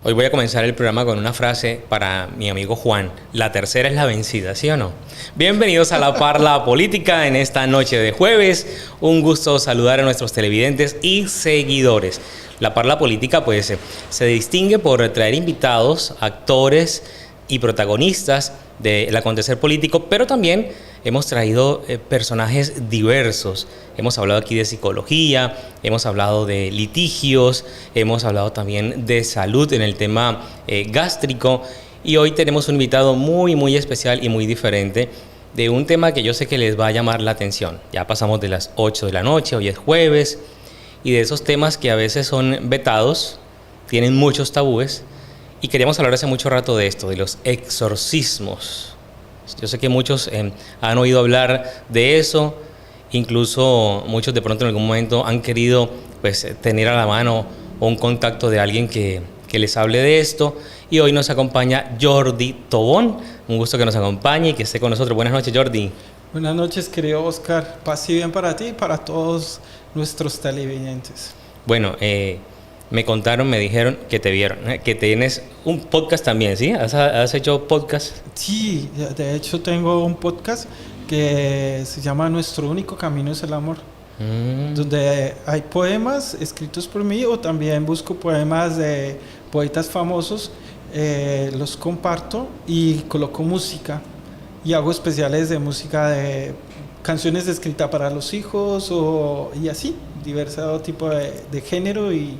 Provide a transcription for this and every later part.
Hoy voy a comenzar el programa con una frase para mi amigo Juan. La tercera es la vencida, ¿sí o no? Bienvenidos a La Parla Política en esta noche de jueves. Un gusto saludar a nuestros televidentes y seguidores. La Parla Política pues se distingue por traer invitados, actores y protagonistas del acontecer político, pero también hemos traído personajes diversos. Hemos hablado aquí de psicología, hemos hablado de litigios, hemos hablado también de salud en el tema gástrico, y hoy tenemos un invitado muy especial y muy diferente de un tema que yo sé que les va a llamar la atención. Ya pasamos de las 8 de la noche, hoy es jueves, y de esos temas que a veces son vetados, tienen muchos tabúes, y queríamos hablar hace mucho rato de esto, de los exorcismos. Yo sé que muchos han oído hablar de eso, incluso muchos de pronto en algún momento han querido pues tener a la mano un contacto de alguien que les hable de esto, y hoy nos acompaña Jordi Tobón. Un gusto que nos acompañe y que esté con nosotros. Buenas noches, Jordi. Buenas noches, querido Oscar. Paz y bien para ti y para todos nuestros televidentes. Bueno, me contaron, me dijeron que te vieron, que tienes un podcast también, ¿sí? ¿Has hecho podcast? Sí, de hecho tengo un podcast que se llama Nuestro único camino es el amor, donde hay poemas escritos por mí, o también busco poemas de poetas famosos, los comparto y coloco música, y hago especiales de música de canciones escritas para los hijos y así, diverso tipo de género y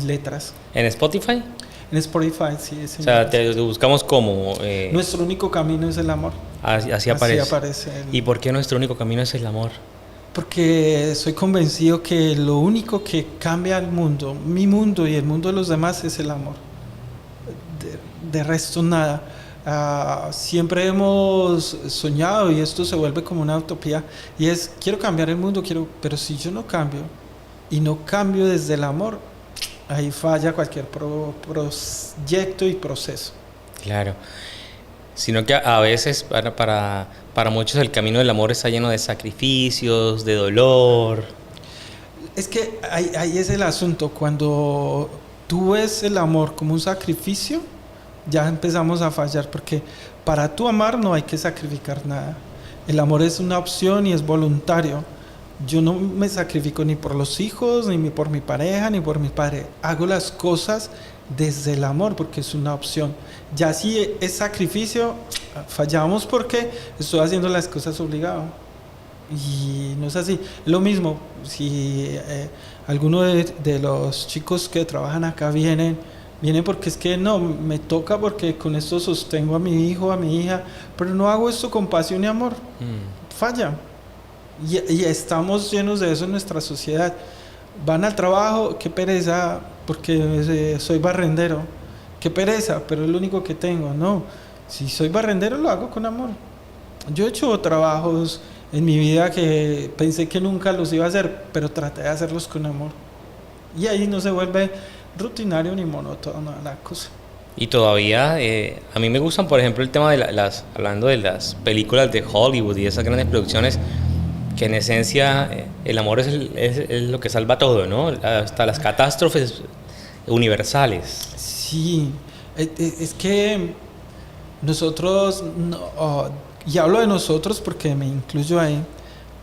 letras. ¿En Spotify? En Spotify, sí. O sea, te buscamos como... Nuestro único camino es el amor. Así aparece. Así aparece ¿Y por qué nuestro único camino es el amor? Porque soy convencido que lo único que cambia el mundo, mi mundo y el mundo de los demás, es el amor. De resto, nada. Siempre hemos soñado, y esto se vuelve como una utopía, y es, quiero cambiar el mundo, pero si yo no cambio, y no cambio desde el amor, ahí falla cualquier proyecto y proceso. Claro. Sino que a veces para muchos el camino del amor está lleno de sacrificios, de dolor. Es que ahí es el asunto. Cuando tú ves el amor como un sacrificio, ya empezamos a fallar, porque para tú amar no hay que sacrificar nada. El amor es una opción y es voluntario. Yo no me sacrifico ni por los hijos, ni por mi pareja, ni por mi padre. Hago las cosas desde el amor porque es una opción. Ya si es sacrificio, fallamos porque estoy haciendo las cosas obligado. Y no es así. Lo mismo, si alguno de los chicos que trabajan acá vienen porque es que no, me toca porque con esto sostengo a mi hijo, a mi hija, pero no hago esto con pasión y amor. Falla. Y estamos llenos de eso en nuestra sociedad. Van al trabajo, qué pereza, porque soy barrendero. Qué pereza, pero es lo único que tengo. No, si soy barrendero lo hago con amor. Yo he hecho trabajos en mi vida que pensé que nunca los iba a hacer, pero traté de hacerlos con amor. Y ahí no se vuelve rutinario ni monótono la cosa. Y todavía, a mí me gustan, por ejemplo, el tema de hablando de las películas de Hollywood y esas grandes producciones, que en esencia el amor es lo que salva todo, ¿no? Hasta las catástrofes universales. Sí, es que nosotros, y hablo de nosotros porque me incluyo ahí,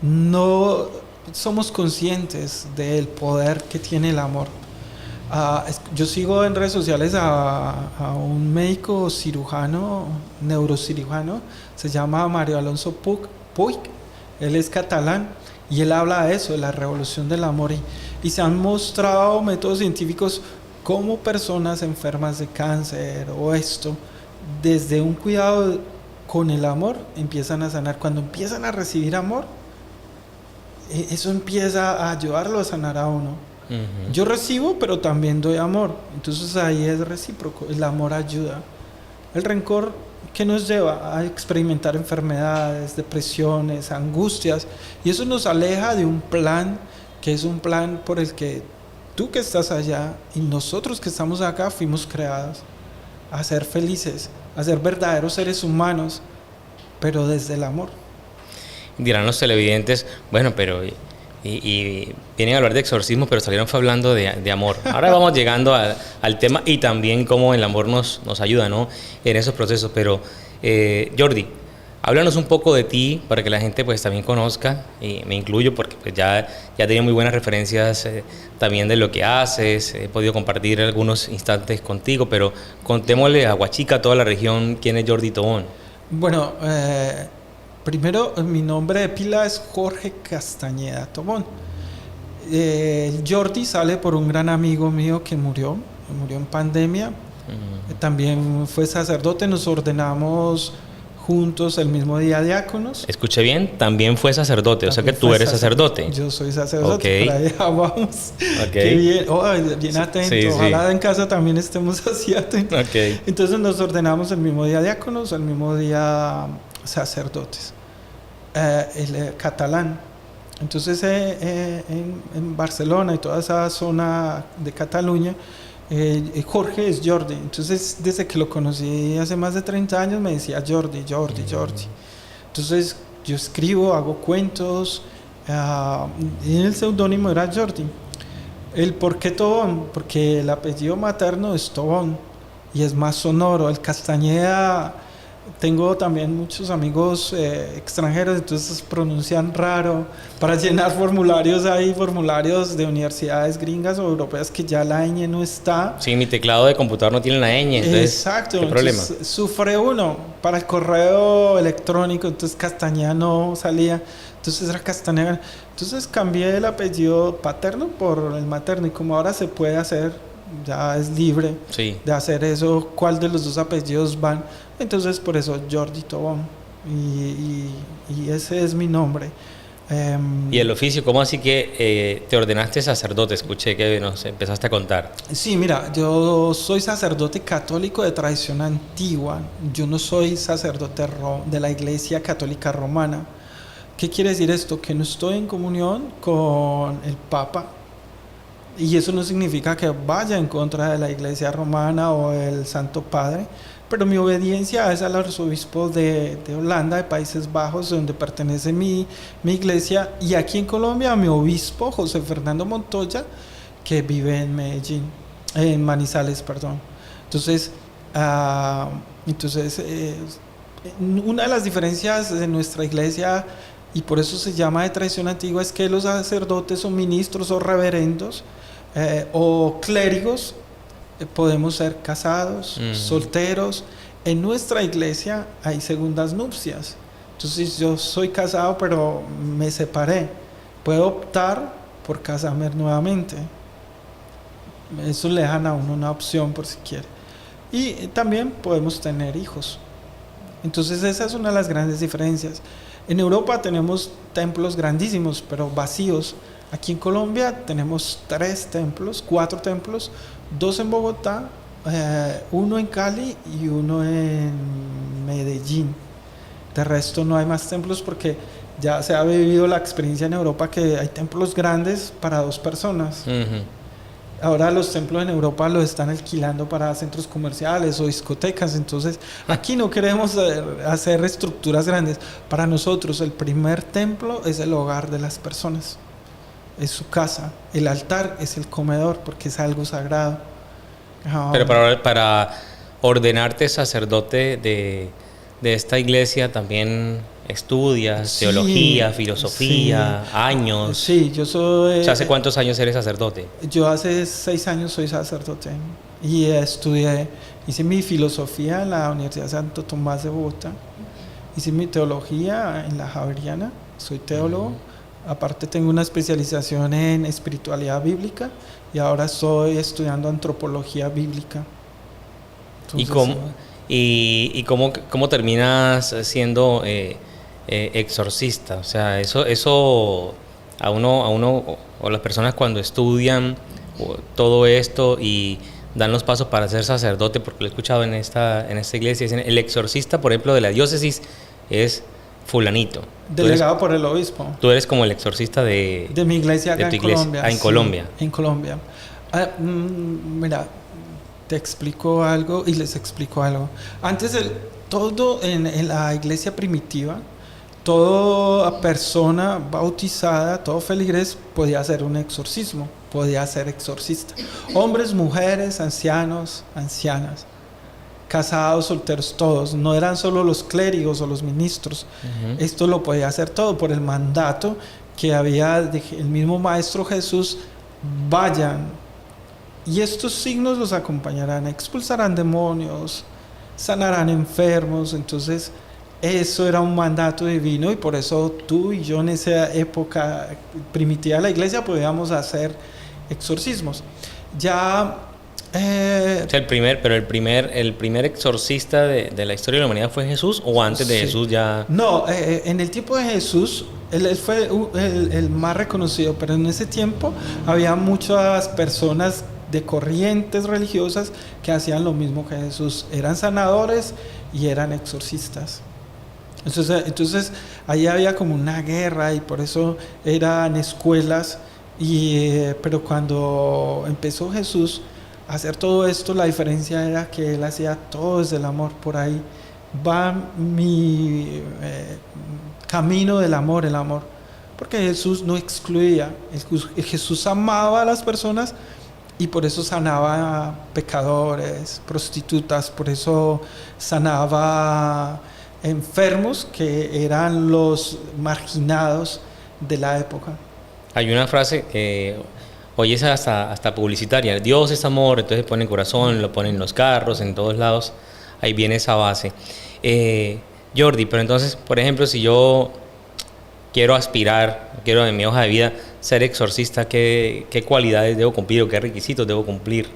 no somos conscientes del poder que tiene el amor. Yo sigo en redes sociales a un médico cirujano, neurocirujano, se llama Mario Alonso Puig. Él es catalán y él habla de eso, de la revolución del amor, y se han mostrado métodos científicos cómo personas enfermas de cáncer o esto, desde un cuidado con el amor, empiezan a sanar. Cuando empiezan a recibir amor, eso empieza a ayudarlo a sanar a uno. Uh-huh. Yo recibo, pero también doy amor, entonces ahí es recíproco, el amor ayuda. El rencor, que nos lleva a experimentar enfermedades, depresiones, angustias, y eso nos aleja de un plan que es un plan por el que tú que estás allá y nosotros que estamos acá fuimos creados a ser felices, a ser verdaderos seres humanos, pero desde el amor. Dirán los televidentes, bueno, pero y vienen a hablar de exorcismo, pero salieron fue hablando de amor. Ahora vamos llegando al tema y también cómo el amor nos ayuda, ¿no?, en esos procesos. Pero, Jordi, háblanos un poco de ti para que la gente pues también conozca, y me incluyo porque pues, ya he tenido muy buenas referencias también de lo que haces, he podido compartir algunos instantes contigo, pero contémosle a Huachica, a toda la región, quién es Jordi Tobón. Bueno, primero, mi nombre de pila es Jorge Castañeda Tobón. Jordi sale por un gran amigo mío que murió en pandemia. También fue sacerdote, nos ordenamos juntos el mismo día diáconos. Escuché bien, también fue sacerdote, o sea que tú eres sacerdote. Yo soy sacerdote, okay. Por allá vamos. Qué bien, bien atento, sí, ojalá en casa también estemos así atentos. Okay. Entonces nos ordenamos el mismo día diáconos, el mismo día sacerdotes, el catalán. Entonces en Barcelona y toda esa zona de Cataluña, Jorge es Jordi. Entonces desde que lo conocí hace más de 30 años me decía Jordi. Entonces yo escribo, hago cuentos, y el seudónimo era Jordi. El por qué Tobón, porque el apellido materno es Tobón y es más sonoro. El Castañeda, tengo también muchos amigos extranjeros, entonces pronuncian raro. Para llenar formularios hay formularios de universidades gringas o europeas que ya la ñ no está. Sí, mi teclado de computador no tiene la ñ, entonces exacto, ¿qué problema? Sufre uno para el correo electrónico, entonces Castañeda no salía, entonces era Castañeda. Entonces cambié el apellido paterno por el materno y como ahora se puede hacer, ya es libre de hacer eso, cuál de los dos apellidos van, entonces por eso Jordi Tobón y ese es mi nombre. ¿Y el oficio? ¿Cómo así que te ordenaste sacerdote? Escuché que nos empezaste a contar. Sí, mira, yo soy sacerdote católico de tradición antigua, yo no soy sacerdote de la Iglesia Católica Romana. ¿Qué quiere decir esto? Que no estoy en comunión con el Papa. Y eso no significa que vaya en contra de la Iglesia Romana o el Santo Padre, pero mi obediencia es al arzobispo de Holanda, de Países Bajos, donde pertenece mi iglesia, y aquí en Colombia a mi obispo, José Fernando Montoya, que vive en Medellín, en Manizales, perdón. Entonces, una de las diferencias de nuestra iglesia, y por eso se llama de tradición antigua, es que los sacerdotes o ministros o reverendos o clérigos podemos ser casados, solteros. En nuestra iglesia hay segundas nupcias. Entonces yo soy casado pero me separé. Puedo optar por casarme nuevamente. Eso le dejan a uno una opción por si quiere. Y también podemos tener hijos. Entonces esa es una de las grandes diferencias. En Europa tenemos templos grandísimos pero vacíos. Aquí en Colombia tenemos 4 templos, 2 en Bogotá, 1 en Cali y 1 en Medellín. De resto no hay más templos porque ya se ha vivido la experiencia en Europa que hay templos grandes para 2 personas. Ahora los templos en Europa los están alquilando para centros comerciales o discotecas, entonces aquí no queremos hacer estructuras grandes. Para nosotros el primer templo es el hogar de las personas. Es su casa, el altar es el comedor porque es algo sagrado. Pero para ordenarte sacerdote de esta iglesia también estudias teología, filosofía, años. Sí, yo soy... O sea, ¿hace cuántos años eres sacerdote? Yo hace 6 años soy sacerdote y hice mi filosofía en la Universidad Santo Tomás de Bogotá, hice mi teología en la Javeriana, soy teólogo. Aparte tengo una especialización en espiritualidad bíblica y ahora estoy estudiando antropología bíblica. Entonces, ¿Y cómo terminas siendo exorcista? O sea, eso a uno o las personas cuando estudian todo esto y dan los pasos para ser sacerdote, porque lo he escuchado en esta iglesia, dicen, el exorcista, por ejemplo, de la diócesis es fulanito. Delegado por el obispo. Tú eres como el exorcista de mi iglesia acá en Colombia. En Colombia. En Colombia. Mira, te explico algo y les explico algo. Antes todo en la iglesia primitiva, toda persona bautizada, todo feligres podía hacer un exorcismo, podía ser exorcista. Hombres, mujeres, ancianos, ancianas, casados, solteros, todos. No eran solo los clérigos o los ministros. Esto lo podía hacer todo por el mandato que había el mismo Maestro Jesús. Vayan, y estos signos los acompañarán, expulsarán demonios, sanarán enfermos. Entonces eso era un mandato divino, y por eso tú y yo en esa época primitiva de la iglesia podíamos hacer exorcismos. Ya o sea, el primer exorcista de la historia de la humanidad fue Jesús, o antes de Jesús ya. No, en el tiempo de Jesús él fue el más reconocido, pero en ese tiempo había muchas personas de corrientes religiosas que hacían lo mismo que Jesús, eran sanadores y eran exorcistas. Entonces ahí había como una guerra, y por eso eran escuelas. Pero cuando empezó Jesús a hacer todo esto, la diferencia era que él hacía todo desde el amor. Por ahí va mi camino del amor, el amor, porque Jesús no excluía. Jesús amaba a las personas, y por eso sanaba a pecadores, prostitutas, por eso sanaba enfermos que eran los marginados de la época. Hay una frase que hoy es hasta publicitaria: Dios es amor. Entonces ponen corazón, lo ponen en los carros, en todos lados. Ahí viene esa base. Jordi, pero entonces, por ejemplo, si yo quiero en mi hoja de vida ser exorcista, ¿qué cualidades debo cumplir o qué requisitos debo cumplir?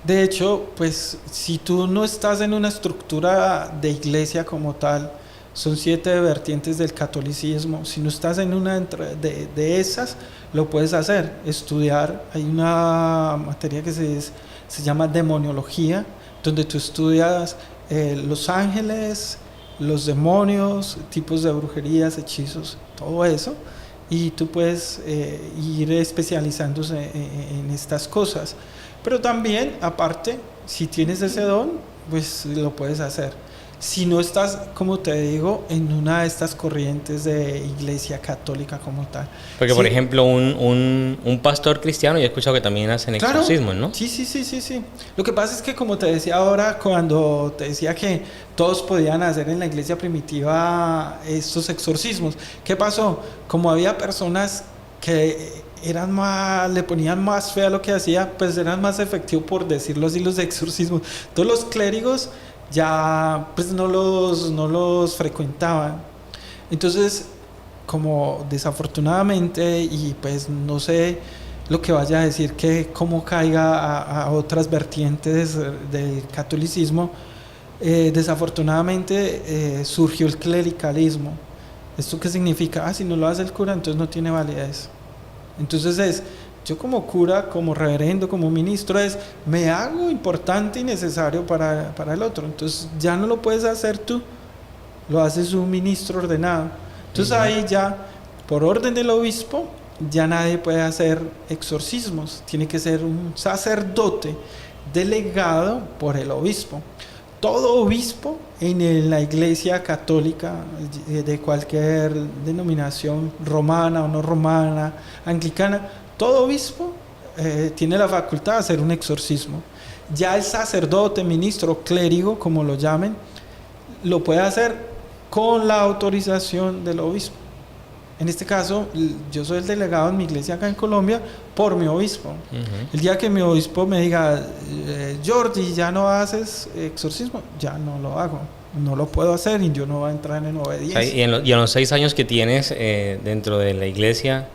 De hecho, pues si tú no estás en una estructura de iglesia como tal, son 7 vertientes del catolicismo. Si no estás en una de esas, lo puedes hacer, estudiar. Hay una materia que se llama demoniología, donde tú estudias los ángeles, los demonios, tipos de brujerías, hechizos, todo eso, y tú puedes ir especializándose en estas cosas. Pero también, aparte, si tienes ese don, pues lo puedes hacer. Si no estás, como te digo, en una de estas corrientes de iglesia católica como tal. Porque, por ejemplo, un pastor cristiano, yo he escuchado que también hacen exorcismos, ¿no? Sí. Lo que pasa es que, como te decía ahora, cuando te decía que todos podían hacer en la iglesia primitiva estos exorcismos, ¿qué pasó? Como había personas que le ponían más fe a lo que hacía, pues eran más efectivos, por decirlo así, los exorcismos. Todos los clérigos ya pues no los frecuentaban. Entonces, como desafortunadamente, y pues no sé lo que vaya a decir, que cómo caiga a otras vertientes del catolicismo, desafortunadamente surgió el clericalismo. ¿Esto qué significa? Si no lo hace el cura, entonces no tiene validez. Entonces yo como cura, como reverendo, como ministro, me hago importante y necesario para el otro. Entonces ya no lo puedes hacer tú, lo haces un ministro ordenado. Entonces ahí ya, por orden del obispo, ya nadie puede hacer exorcismos. Tiene que ser un sacerdote delegado por el obispo. Todo obispo en la iglesia católica, de cualquier denominación, romana o no romana, anglicana, todo obispo tiene la facultad de hacer un exorcismo. Ya el sacerdote, ministro, clérigo, como lo llamen, lo puede hacer con la autorización del obispo. En este caso, yo soy el delegado en mi iglesia acá en Colombia por mi obispo. El día que mi obispo me diga, Jordi, ya no haces exorcismo, ya no lo hago. No lo puedo hacer y yo no voy a entrar en obediencia. Y en los 6 años que tienes dentro de la iglesia,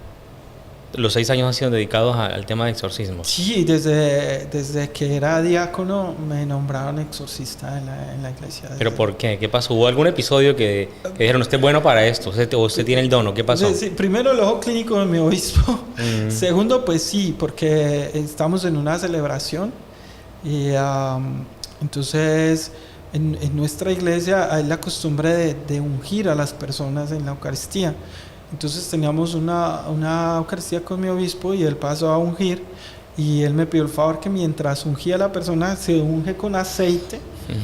los 6 años han sido dedicados al tema de exorcismo. Sí, desde que era diácono me nombraron exorcista en la iglesia. ¿Pero por qué? ¿Qué pasó? ¿Hubo algún episodio que dijeron, usted es bueno para esto, usted tiene el don? ¿Qué pasó? Sí, primero, el ojo clínico de mi obispo. Segundo, pues sí, porque estamos en una celebración y entonces en nuestra iglesia hay la costumbre de ungir a las personas en la Eucaristía. Entonces teníamos una Eucaristía con mi obispo y él pasó a ungir, y él me pidió el favor que mientras ungía a la persona, se unge con aceite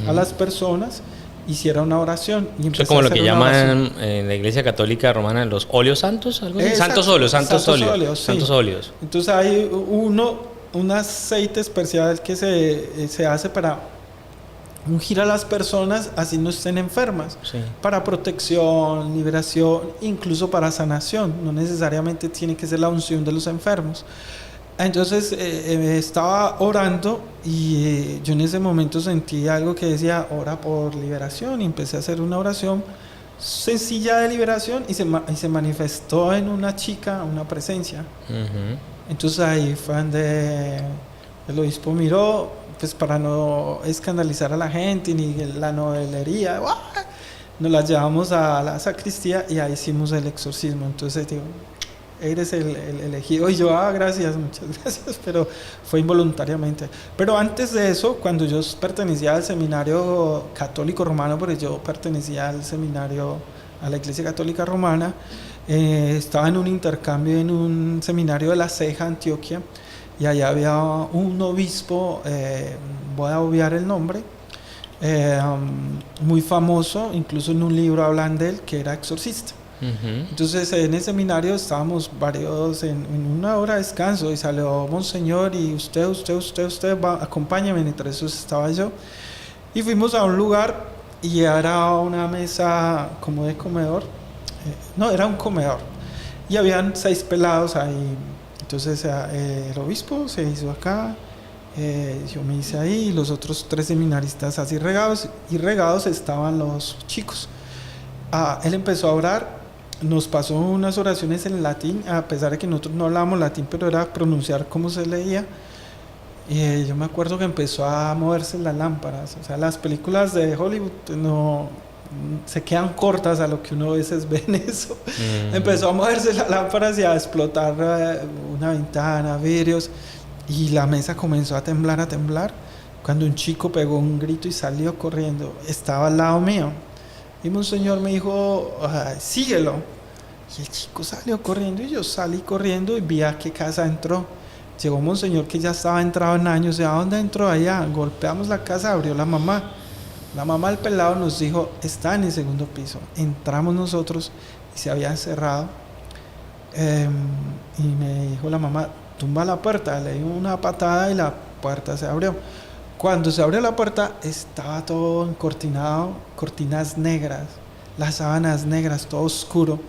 a las personas, hiciera una oración. Y Eso empecé es como a lo hacer que una llaman oración. en la Iglesia Católica Romana los óleos santos, algo así. Exacto, Santos óleos. sí. Santos óleos. Entonces hay un aceite especial que se hace para ungir a las personas así no estén enfermas, Sí. para protección, liberación, incluso para sanación. No necesariamente tiene que ser la unción de los enfermos. Entonces estaba orando y yo en ese momento sentí algo que decía, ora por liberación, y empecé a hacer una oración sencilla de liberación y se manifestó en una chica, una presencia. Ujú. Entonces ahí fue donde el obispo miró, pues para no escandalizar a la gente ni la novelería, ¡guau! Nos la llevamos a la sacristía y ahí hicimos el exorcismo. Entonces digo, eres el elegido. Y yo, gracias, muchas gracias, pero fue involuntariamente. Pero antes de eso, cuando yo pertenecía al seminario católico romano, porque yo pertenecía al seminario, a la Iglesia Católica Romana, estaba en un intercambio en un seminario de La Ceja, Antioquia, y allá había un obispo, voy a obviar el nombre, muy famoso, incluso en un libro hablan de él, que era exorcista. Ujú. Entonces en el seminario estábamos varios en una hora de descanso y salió Monseñor y usted acompáñame, entre esos estaba yo. Y fuimos a un lugar y era una mesa como de comedor, no, era un comedor y habían 6 pelados ahí. Entonces el obispo se hizo acá, yo me hice ahí y los otros 3 seminaristas así regados estaban los chicos. Él empezó a orar, nos pasó unas oraciones en latín, a pesar de que nosotros no hablábamos latín, pero era pronunciar cómo se leía. Y yo me acuerdo que empezó a moverse las lámparas. O sea, las películas de Hollywood no se quedan cortas a lo que uno a veces ve en eso. Empezó a moverse las lámparas y a explotar una ventana, vidrios, y la mesa comenzó a temblar, cuando un chico pegó un grito y salió corriendo. Estaba al lado mío. Y Monseñor me dijo, síguelo. Y el chico salió corriendo y yo salí corriendo y vi a qué casa entró. Llegó Monseñor que ya estaba entrado en años. ¿A dónde entró? Allá. Golpeamos la casa, abrió la mamá. La mamá del pelado nos dijo, está en el 2.º piso. Entramos nosotros y se había cerrado. Y me dijo la mamá, tumba la puerta. Le dio una patada y la puerta se abrió. Cuando se abrió la puerta estaba todo encortinado, cortinas negras, las sábanas negras, todo oscuro.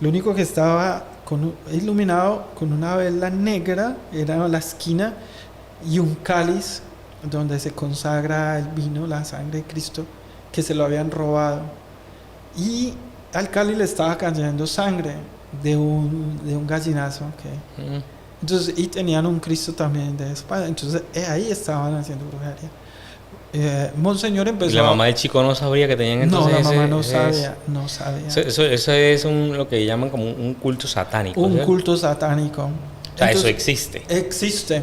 Lo único que estaba iluminado con una vela negra era la esquina y un cáliz donde se consagra el vino, la sangre de Cristo, que se lo habían robado. Y al cáliz le estaba cayendo sangre de un gallinazo. Okay. Entonces, y tenían un Cristo también de espada. Entonces ahí estaban haciendo brujería. Monseñor empezó. ¿Y la mamá del chico no sabría que tenían entonces? No, la mamá no sabía. Eso es lo que llaman como un culto satánico. Un ¿cierto? culto satánico. O sea, entonces, eso existe. Existe,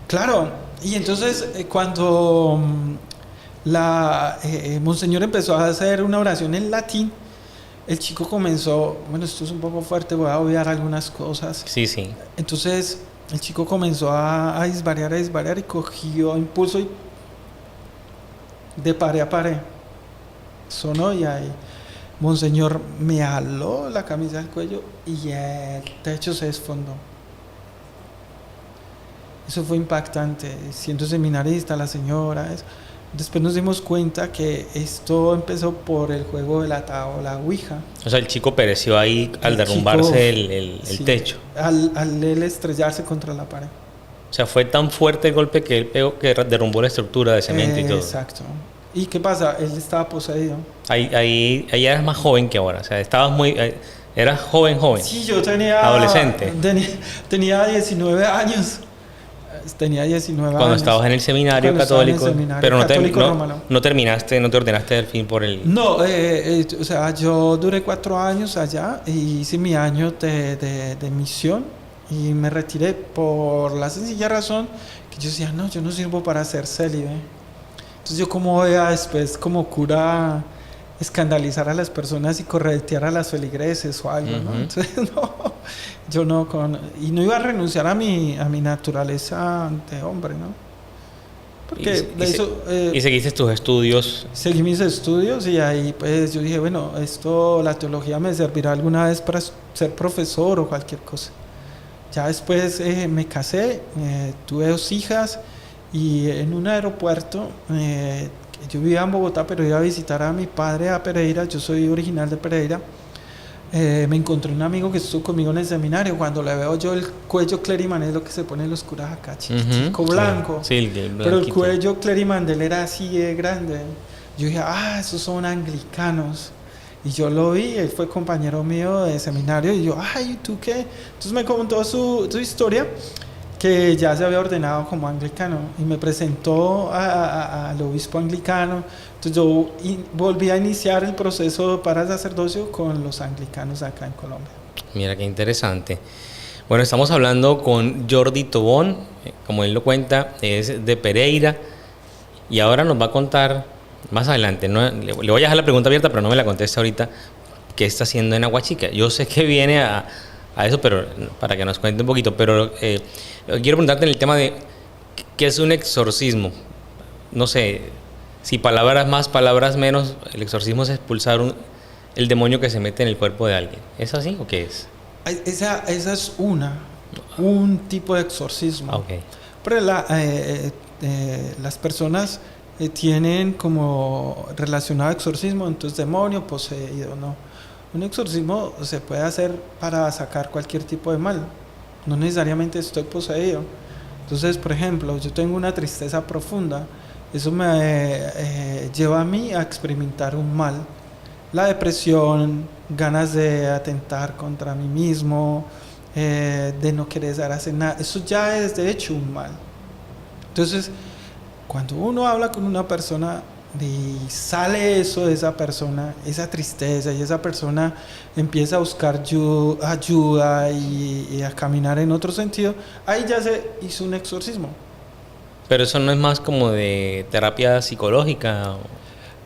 claro. Y entonces cuando Monseñor empezó a hacer una oración en latín, el chico comenzó, bueno, esto es un poco fuerte, voy a obviar algunas cosas. Sí, sí. Entonces el chico comenzó a disvariar y cogió impulso y de pared a pared sonó y ahí Monseñor me jaló la camisa del cuello y el techo se desfondó. Eso fue impactante, siendo seminarista, la señora, eso. Después nos dimos cuenta que esto empezó por el juego de la ouija. O sea, el chico pereció ahí al derrumbarse el sí, techo. Al él estrellarse contra la pared. O sea, fue tan fuerte el golpe que él pegó que derrumbó la estructura de cemento y todo. Exacto. ¿Y qué pasa? Él estaba poseído. Ahí eras más joven que ahora. O sea, estabas eras joven. Sí, yo tenía... Adolescente. Tenía 19 años. Tenía 19 cuando años. estabas en el seminario católico, pero no terminaste, no te ordenaste al fin por el... No, o sea, yo duré 4 años allá y hice mi año de misión y me retiré por la sencilla razón que yo decía, no, yo no sirvo para ser célibe. Entonces yo como voy a después como cura escandalizar a las personas y corretear a las feligreses o algo, ¿no? Entonces no, yo no y no iba a renunciar a mi naturaleza de hombre, ¿no? Porque y seguiste tus estudios. seguí mis estudios y ahí pues yo dije, bueno, la teología me servirá alguna vez para ser profesor o cualquier cosa. Ya después me casé, tuve 2 hijas y en un aeropuerto, yo vivía en Bogotá, pero iba a visitar a mi padre a Pereira, yo soy original de Pereira. Me encontré un amigo que estuvo conmigo en el seminario. Cuando le veo yo el cuello clériman, es lo que se ponen los curas acá, chiquitico, blanco. Sí, el pero el cuello clériman de él era así de grande. Yo dije, esos son anglicanos. Y yo lo vi, él fue compañero mío de seminario. Y yo, ¿y tú qué? Entonces me contó su historia, que ya se había ordenado como anglicano. Y me presentó al obispo anglicano. Entonces yo volví a iniciar el proceso para sacerdocio con los anglicanos acá en Colombia. Mira qué interesante. Bueno, estamos hablando con Jordi Tobón, como él lo cuenta, es de Pereira, y ahora nos va a contar más adelante, ¿no? Le voy a dejar la pregunta abierta, pero no me la conteste ahorita, qué está haciendo en Aguachica. Yo sé que viene a eso, pero para que nos cuente un poquito, pero quiero preguntarte en el tema de qué es un exorcismo. No sé, si palabras más, palabras menos, el exorcismo es expulsar el demonio que se mete en el cuerpo de alguien. ¿Es así o qué es? Esa es un tipo de exorcismo. Okay. Pero las personas tienen como relacionado exorcismo, entonces demonio poseído, ¿no? Un exorcismo se puede hacer para sacar cualquier tipo de mal. No necesariamente estoy poseído. Entonces, por ejemplo, yo tengo una tristeza profunda. Eso me lleva a mí a experimentar un mal. La depresión, ganas de atentar contra mí mismo, de no querer hacer nada. Eso ya es de hecho un mal. Entonces, cuando uno habla con una persona y sale eso de esa persona, esa tristeza, y esa persona empieza a buscar ayuda y a caminar en otro sentido, ahí ya se hizo un exorcismo. Pero eso no es más como de terapia psicológica.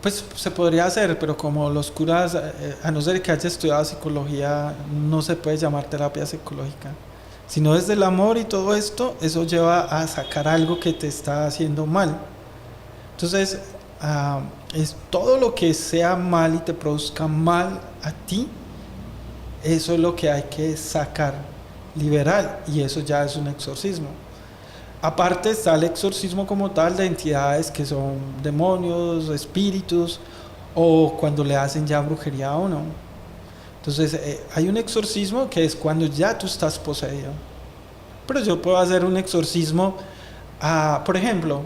Pues se podría hacer, pero como los curas, a no ser que haya estudiado psicología, no se puede llamar terapia psicológica. Sino desde el amor y todo esto, eso lleva a sacar algo que te está haciendo mal. Entonces, es todo lo que sea mal y te produzca mal a ti, eso es lo que hay que sacar, liberar, y eso ya es un exorcismo. Aparte está el exorcismo como tal de entidades que son demonios, espíritus, o cuando le hacen ya brujería a uno. Entonces hay un exorcismo que es cuando ya tú estás poseído. Pero yo puedo hacer un exorcismo por ejemplo,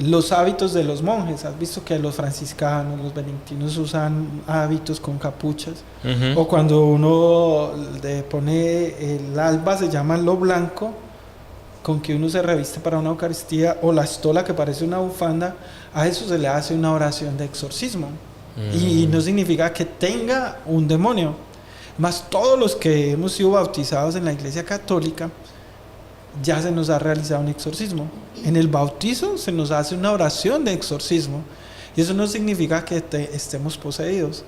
los hábitos de los monjes. Has visto que los franciscanos, los benedictinos usan hábitos con capuchas. O cuando uno le pone el alba, se llama lo blanco, con que uno se reviste para una Eucaristía, o la estola que parece una bufanda, a eso se le hace una oración de exorcismo. Y no significa que tenga un demonio. Más todos los que hemos sido bautizados en la Iglesia Católica, ya se nos ha realizado un exorcismo. En el bautizo se nos hace una oración de exorcismo. Y eso no significa que estemos poseídos.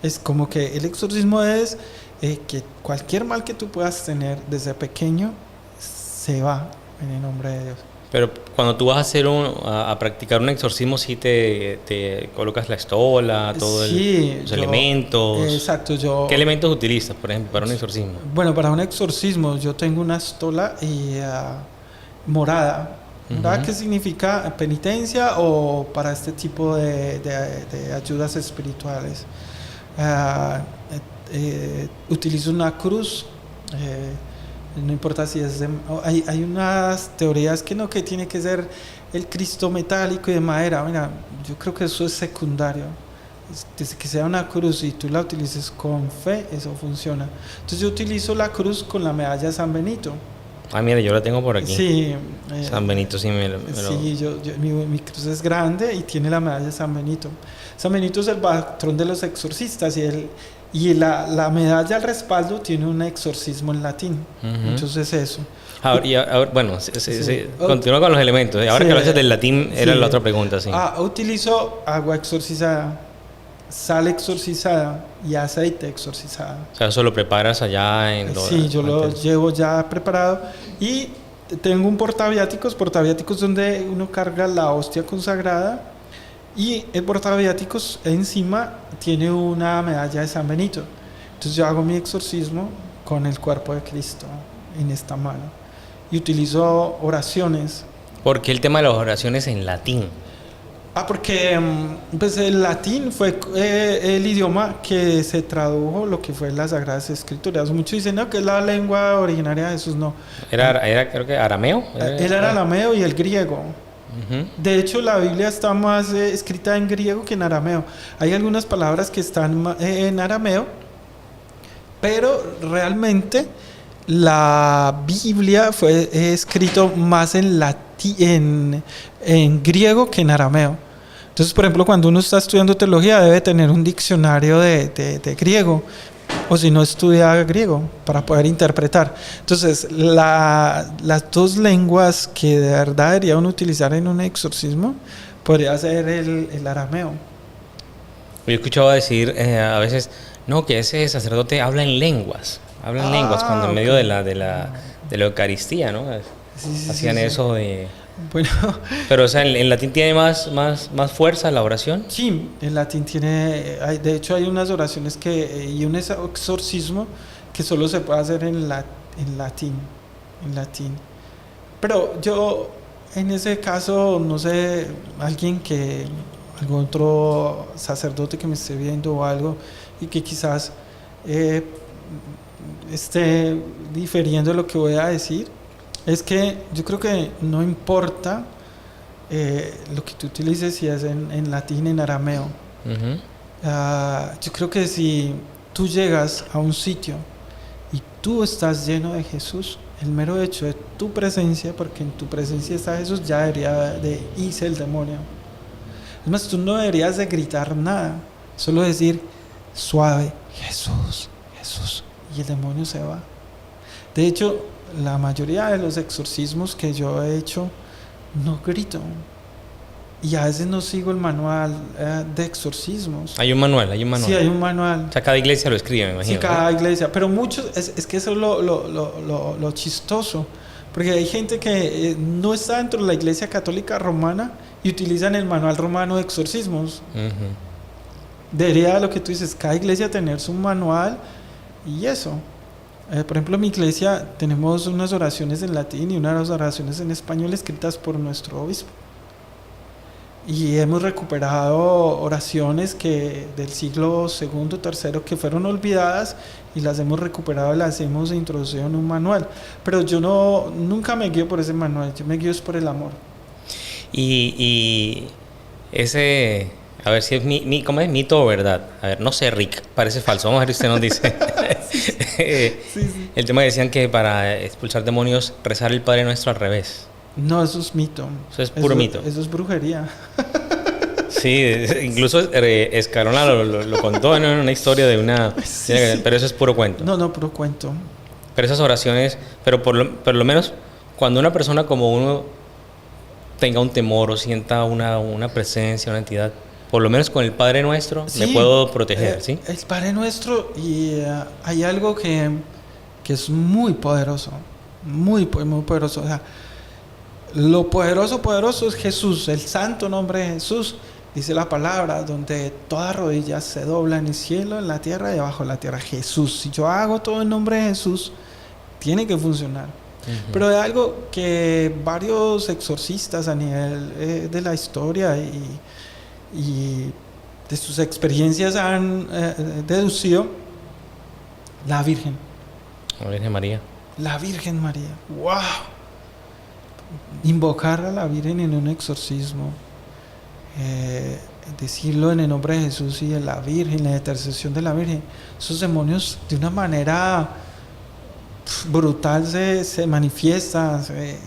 Es como que el exorcismo es que cualquier mal que tú puedas tener desde pequeño se va en el nombre de Dios. Pero cuando tú vas a hacer a practicar un exorcismo, ¿sí te colocas la estola, todos los elementos? Exacto. ¿Qué elementos utilizas, por ejemplo, para un exorcismo? Bueno, para un exorcismo yo tengo una estola morada. ¿Morada qué significa? Penitencia, o para este tipo de ayudas espirituales. Utilizo una cruz. No importa si es hay unas teorías que tiene que ser el Cristo metálico y de madera. Mira, yo creo que eso es secundario. Desde que sea una cruz y tú la utilices con fe, eso funciona. Entonces yo utilizo la cruz con la medalla de San Benito. Mira, yo la tengo por aquí. Sí. San Benito sí me lo... Sí, mi cruz es grande y tiene la medalla de San Benito. San Benito es el patrón de los exorcistas, y la medalla al respaldo tiene un exorcismo en latín. Entonces eso. Ahora, bueno, continúa con los elementos. Ahora que hablas del latín, era la otra pregunta. Sí. Utilizo agua exorcizada, sal exorcizada y aceite exorcizado. O sea, eso lo preparas allá en... Sí, yo lo llevo ya preparado. Y tengo un portaviáticos donde uno carga la hostia consagrada y el portaviáticos encima tiene una medalla de San Benito. Entonces yo hago mi exorcismo con el cuerpo de Cristo en esta mano y utilizo oraciones. ¿Por qué el tema de las oraciones en latín? Porque pues el latín fue el idioma que se tradujo lo que fue las Sagradas Escrituras. Muchos dicen no, que es la lengua originaria de Jesús, no. Era creo que arameo. Era el arameo y el griego. Uh-huh. De hecho, la Biblia está más escrita en griego que en arameo. Hay algunas palabras que están en arameo, pero realmente la Biblia fue escrito más en griego que en arameo. Entonces, por ejemplo, cuando uno está estudiando teología debe tener un diccionario de griego, o si no estudia griego para poder interpretar. Entonces, las dos lenguas que de verdad debería uno utilizar en un exorcismo podría ser el arameo. Yo he escuchado decir a veces, no, que ese sacerdote habla en lenguas. Habla en lenguas cuando en medio de la Eucaristía, ¿no? Sí, hacían eso de... Bueno, pero o sea, ¿en latín tiene más fuerza la oración? sí, el latín tiene, de hecho hay unas oraciones y un exorcismo que solo se puede hacer en latín. Pero yo, en ese caso, no sé, algún otro sacerdote que me esté viendo o algo y que quizás esté difiriendo de lo que voy a decir. Es que yo creo que no importa lo que tú utilices, si es en latín, en arameo. Uh-huh. Yo creo que si tú llegas a un sitio y tú estás lleno de Jesús, el mero hecho de tu presencia, porque en tu presencia está Jesús, ya debería de irse el demonio. Es más, tú no deberías de gritar nada, solo decir suave, Jesús, Jesús, y el demonio se va. De hecho, la mayoría de los exorcismos que yo he hecho no grito, y a veces no sigo el manual de exorcismos. Hay un manual. Sí, hay un manual. O sea, cada iglesia lo escribe, me imagino. Sí, cada iglesia, pero muchos, es que eso es lo chistoso, porque hay gente que no está dentro de la Iglesia Católica Romana y utilizan el manual romano de exorcismos. Uh-huh. Debería, lo que tú dices, cada iglesia tener su manual y eso. Por ejemplo, en mi iglesia tenemos unas oraciones en latín y unas oraciones en español escritas por nuestro obispo. Y hemos recuperado oraciones del siglo II, III que fueron olvidadas y las hemos recuperado, las hemos introducido en un manual. Pero yo nunca me guío por ese manual, yo me guío es por el amor. Y ese... A ver si es ¿cómo es? Mito o verdad. A ver, no sé, Rick, parece falso. Vamos a ver si usted nos dice. Sí. El tema que decían que para expulsar demonios, rezar el Padre Nuestro al revés. No, eso es mito. Eso es puro mito. Eso es brujería. Sí, incluso Escalona lo contó en una historia de una... Sí. Pero eso es puro cuento. No, puro cuento. Pero esas oraciones, pero por lo menos cuando una persona como uno tenga un temor o sienta una presencia, una entidad, por lo menos con el Padre Nuestro me puedo proteger, ¿sí? El Padre Nuestro, y hay algo que es muy poderoso, muy poderoso. O sea, lo poderoso es Jesús, el santo nombre de Jesús. Dice la palabra, donde toda rodilla se dobla en el cielo, en la tierra y debajo de la tierra. Jesús, si yo hago todo en nombre de Jesús, tiene que funcionar. Uh-huh. Pero es algo que varios exorcistas a nivel de la historia y de sus experiencias han deducido. La Virgen María. La Virgen María. ¡Wow! Invocar a la Virgen en un exorcismo, decirlo en el nombre de Jesús y de la Virgen, la intercesión de la Virgen, esos demonios de una manera brutal se manifiestan, se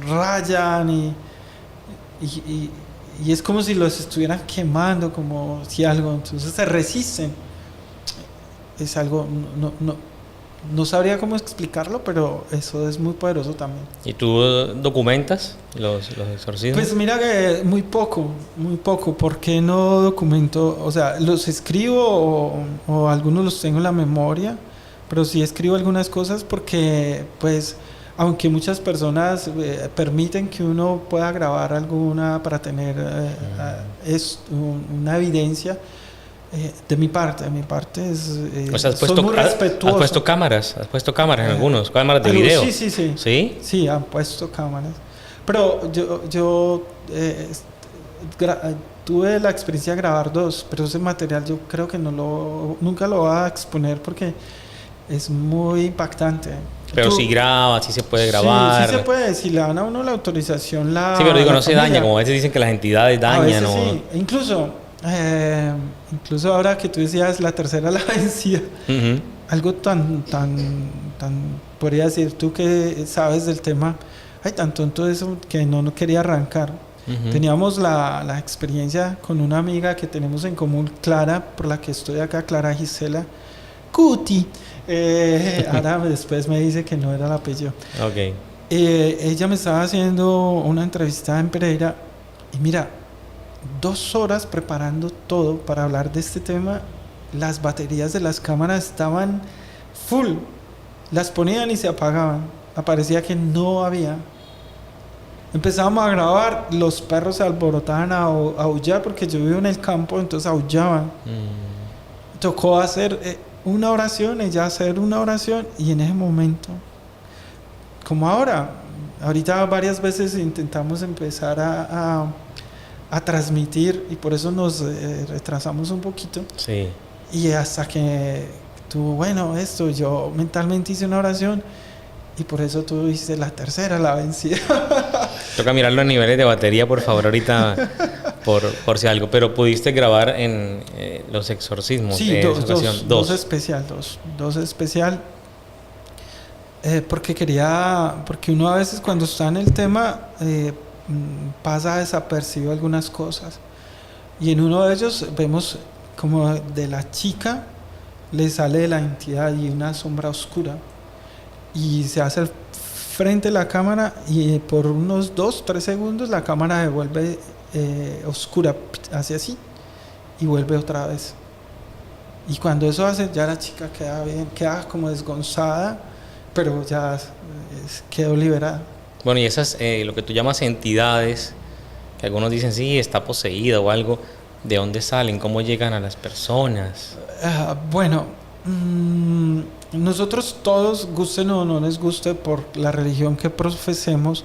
rayan y es como si los estuvieran quemando, como si algo, entonces se resisten. Es algo, no sabría cómo explicarlo, pero eso es muy poderoso también. ¿Y tú documentas los exorcismos? Pues mira que muy poco, porque no documento, o sea, los escribo o algunos los tengo en la memoria, pero sí escribo algunas cosas porque pues aunque muchas personas permiten que uno pueda grabar alguna para tener una evidencia. De mi parte es, o sea, soy muy respetuoso. Has puesto cámaras en algunos, cámaras de video. Sí. ¿Sí? Sí, han puesto cámaras. Pero yo tuve la experiencia de grabar 2, pero ese material yo creo que nunca lo voy a exponer porque es muy impactante. Pero si graba, si se puede grabar. Sí se puede, si le dan a uno la autorización. Sí, pero digo, no se daña, como a veces dicen que las entidades dañan. A veces sí, incluso ahora que tú decías la tercera la vencida, algo tan, podría decir tú que sabes del tema, tan tonto eso que no quería arrancar. Teníamos la experiencia con una amiga que tenemos en común, Clara, por la que estoy acá, Clara Gisela Cuti. Ahora después me dice que no era el apellido. Okay. Ella me estaba haciendo una entrevista en Pereira y mira, 2 horas preparando todo para hablar de este tema. Las baterías de las cámaras estaban full, las ponían y se apagaban, parecía que no había. Empezamos a grabar, los perros se alborotaban a aullar porque yo vivo en el campo, entonces aullaban. Tocó hacer una oración, ella hacer una oración, y en ese momento, como ahorita varias veces intentamos empezar a transmitir, y por eso nos retrasamos un poquito. Sí. Y hasta que yo mentalmente hice una oración, y por eso tú hiciste la tercera, la vencida. Toca mirar los niveles de batería, por favor, ahorita, por si algo. Pero pudiste grabar en los exorcismos. Sí, dos especial. Porque uno a veces cuando está en el tema pasa desapercibido algunas cosas. Y en uno de ellos vemos como de la chica le sale de la entidad y una sombra oscura. Y se hace frente a la cámara y por unos 2-3 segundos la cámara se vuelve oscura, hace así y vuelve otra vez. Y cuando eso hace, ya la chica queda bien, queda como desgonzada, pero ya quedó liberada. Bueno, y esas, lo que tú llamas entidades, que algunos dicen sí, está poseída o algo, ¿de dónde salen? ¿Cómo llegan a las personas? Nosotros todos, gusten o no les guste por la religión que profesemos,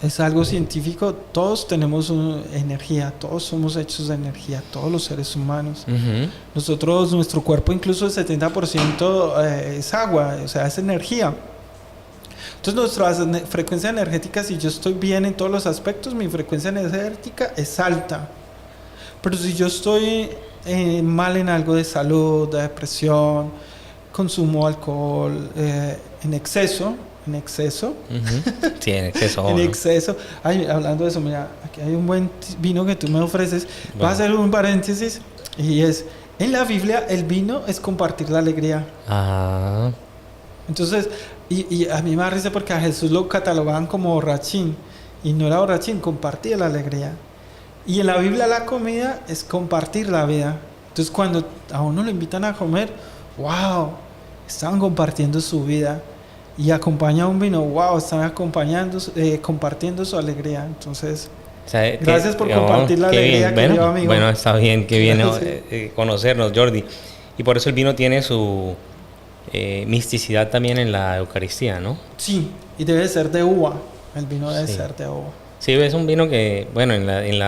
es algo científico, todos tenemos energía, todos somos hechos de energía, todos los seres humanos. Nuestro cuerpo incluso el 70% es agua, o sea, es energía. Entonces nuestra frecuencia energética, si yo estoy bien en todos los aspectos, mi frecuencia energética es alta. Pero si yo estoy mal en algo de salud, de depresión, consumo alcohol en exceso. Sí, en exceso. En exceso. Hablando de eso, mira, aquí hay un buen vino que tú me ofreces. Voy a hacer un paréntesis y es, en la Biblia el vino es compartir la alegría. Entonces, y a mí me da risa porque a Jesús lo catalogaban como borrachín, y no era borrachín, compartía la alegría. Y en la Biblia la comida es compartir la vida. Entonces cuando a uno lo invitan a comer, wow, estaban compartiendo su vida. Y acompaña un vino, wow, están compartiendo su alegría. Entonces, gracias por compartir la alegría, querido amigo. Bueno, está bien, qué bien conocernos, Jordi. Y por eso el vino tiene su misticidad también en la Eucaristía, ¿no? Sí, y debe ser de uva. El vino debe ser de uva. Sí, es un vino que, bueno, en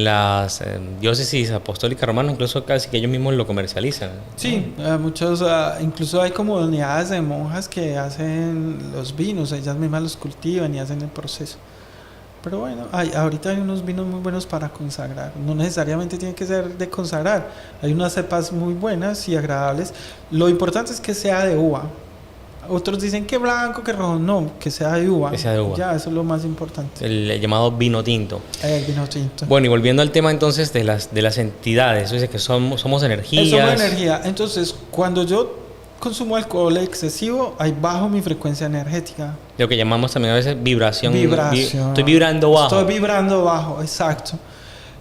las diócesis apostólicas romanas, incluso casi que ellos mismos lo comercializan. Sí, muchos, incluso hay comunidades de monjas que hacen los vinos, ellas mismas los cultivan y hacen el proceso. Pero bueno, ahorita hay unos vinos muy buenos para consagrar, no necesariamente tiene que ser de consagrar, hay unas cepas muy buenas y agradables. Lo importante es que sea de uva. Otros dicen que blanco, que rojo, no, que sea de uva. Que sea de uva. Ya, eso es lo más importante. El llamado vino tinto. El vino tinto. Bueno, y volviendo al tema entonces de las entidades, eso dice que somos energías. Somos energía. Entonces, cuando yo consumo alcohol excesivo, ahí bajo mi frecuencia energética. Lo que llamamos también a veces vibración. Estoy vibrando bajo, exacto.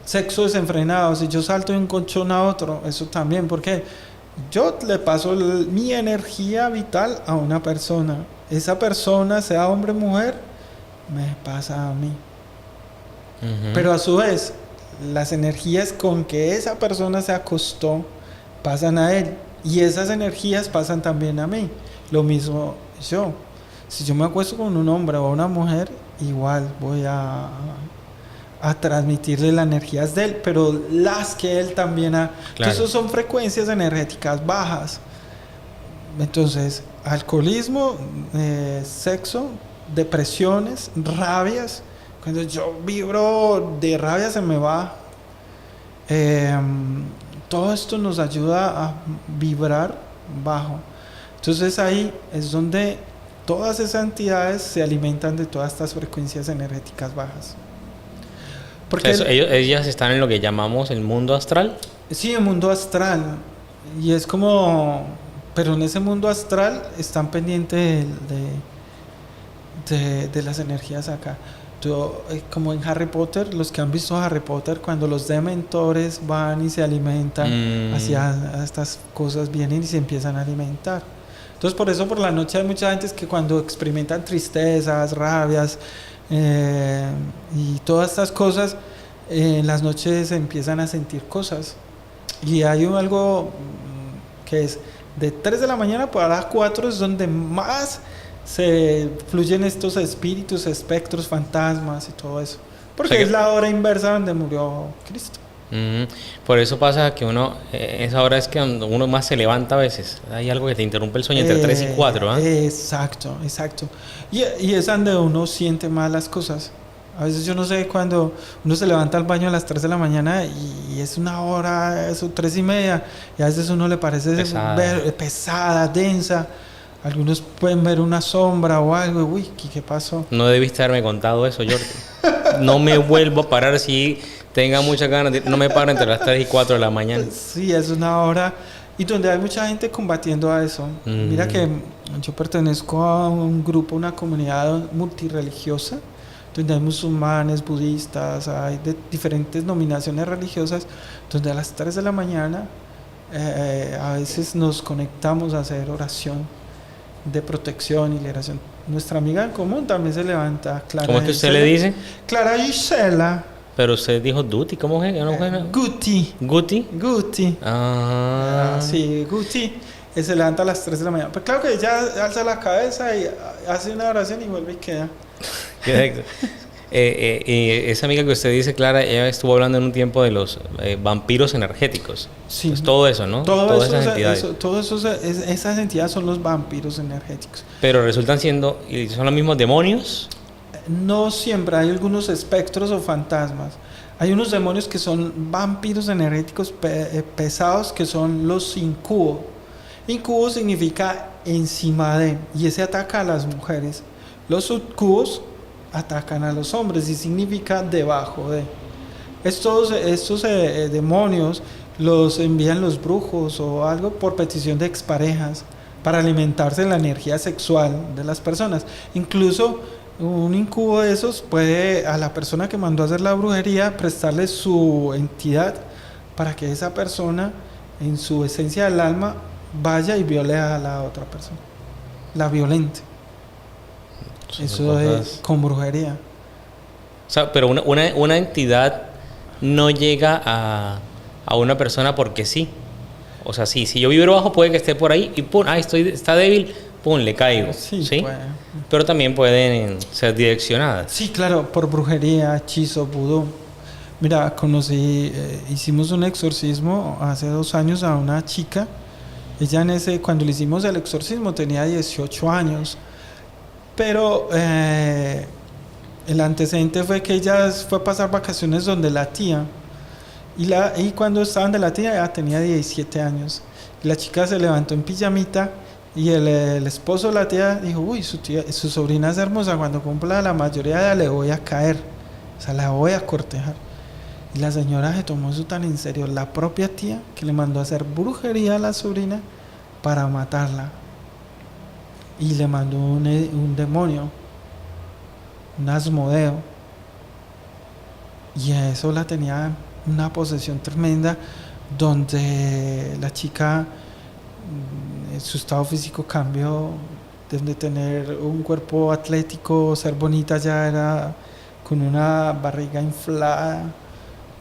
Sexo desenfrenado. Si yo salto de un colchón a otro, eso también, porque yo le paso mi energía vital a una persona. esa persona, sea hombre o mujer, me pasa a mí. Pero a su vez, las energías con que esa persona se acostó pasan a él. Y esas energías pasan también a mí. Lo mismo yo. Si yo me acuesto con un hombre o una mujer, igual voy a transmitirle las energías de él, pero las que él también ha... Claro. Entonces son frecuencias energéticas bajas. Entonces, alcoholismo, sexo, depresiones, rabias. Cuando yo vibro de rabia se me va. Todo esto nos ayuda a vibrar bajo. Entonces ahí es donde todas esas entidades se alimentan de todas estas frecuencias energéticas bajas. Porque ellas están en lo que llamamos el mundo astral. Sí, el mundo astral. Y es como... Pero en ese mundo astral están pendientes de las energías acá. Como en Harry Potter, los que han visto Harry Potter, cuando los dementores van y se alimentan hacia estas cosas, vienen y se empiezan a alimentar. Entonces por eso por la noche hay mucha gente que cuando experimentan tristezas, rabias y todas estas cosas, en las noches empiezan a sentir cosas. Y hay algo que es de 3 de la mañana para las 4 es donde más se fluyen estos espíritus, espectros, fantasmas y todo eso. Porque es la hora inversa donde murió Cristo. Por eso pasa que uno, esa hora es que uno más se levanta a veces. Hay algo que te interrumpe el sueño entre 3 y 4, ¿eh? Exacto. Y es donde uno siente más las cosas. A veces yo no sé, cuando uno se levanta al baño a las 3 de la mañana y es una hora, eso 3 y media, y a veces uno le parece pesada, densa. Algunos pueden ver una sombra o algo. Uy, ¿qué pasó? No debiste haberme contado eso, Jordi. No me vuelvo a parar si tenga muchas ganas. No me paro entre las 3 y 4 de la mañana. Sí, es una hora. Y donde hay mucha gente combatiendo a eso. Mira que yo pertenezco a un grupo, una comunidad multirreligiosa, donde hay musulmanes, budistas, hay de diferentes denominaciones religiosas, donde a las 3 de la mañana a veces nos conectamos a hacer oración de protección y liberación. Nuestra amiga en común también se levanta, Clara. ¿Cómo es que usted le dice? Clara Gisela. Pero usted dijo Duty, ¿cómo es? Guti. ¿Guti? Guti. Sí, Guti. Se levanta a las 3 de la mañana. Pues claro que ella alza la cabeza y hace una oración y vuelve y queda. Esa amiga que usted dice, Clara, ella estuvo hablando en un tiempo de los vampiros energéticos. Sí. Pues todo eso, ¿no? Todas esas entidades. Esas entidades son los vampiros energéticos. Pero resultan siendo, ¿son los mismos demonios? No siempre, hay algunos espectros o fantasmas. Hay unos demonios que son vampiros energéticos pesados, que son los incubos. Incubo significa encima de, y ese ataca a las mujeres. Los sucubos atacan a los hombres y significa debajo de. Estos demonios los envían los brujos o algo por petición de exparejas para alimentarse de la energía sexual de las personas. Incluso un incubo de esos puede a la persona que mandó a hacer la brujería prestarle su entidad para que esa persona en su esencia del alma vaya y viole a la otra persona, la violente. Eso es con brujería. O sea, pero una entidad no llega a una persona porque sí. O sea, si yo vibro bajo, puede que esté por ahí y pum, está débil, pum, le caigo. Sí. Pero también pueden ser direccionadas. Sí, claro, por brujería, hechizo, vudú. Mira, hicimos un exorcismo hace 2 años a una chica. Ella cuando le hicimos el exorcismo tenía 18 años. Pero el antecedente fue que ella fue a pasar vacaciones donde la tía. Y cuando estaban de la tía, ella tenía 17 años. Y la chica se levantó en pijamita y el esposo de la tía dijo, uy, su sobrina es hermosa, cuando cumpla la mayoría de edad le voy a caer. O sea, la voy a cortejar. Y la señora se tomó eso tan en serio, la propia tía, que le mandó a hacer brujería a la sobrina para matarla. Y le mandó un demonio, un Asmodeo. Y a eso la tenía una posesión tremenda, donde la chica, su estado físico cambió de tener un cuerpo atlético, ser bonita, ya era con una barriga inflada,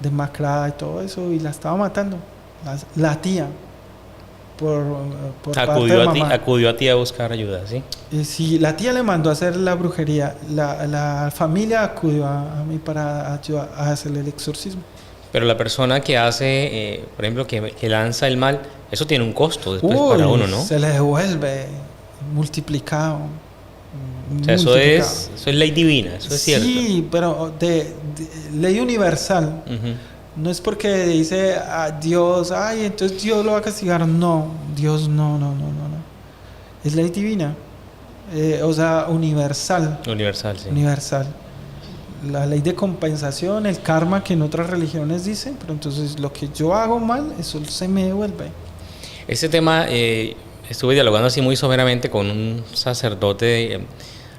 demacrada y todo eso, y la estaba matando. La tía, por, por parte de mamá. Acudió a ti a buscar ayuda, ¿sí? Sí, la tía le mandó a hacer la brujería. La familia acudió a mí para ayudar a hacerle el exorcismo. Pero la persona que hace, por ejemplo, que lanza el mal, eso tiene un costo después para uno, ¿no? Se le devuelve multiplicado. O sea, eso es ley divina, eso es cierto. Sí, pero de ley universal. No es porque dice a Dios, ay, entonces Dios lo va a castigar. No, Dios no. Es ley divina. O sea, universal. Universal, sí. Universal. La ley de compensación, el karma que en otras religiones dicen, pero entonces lo que yo hago mal, eso se me devuelve. Ese tema, estuve dialogando así muy someramente con un sacerdote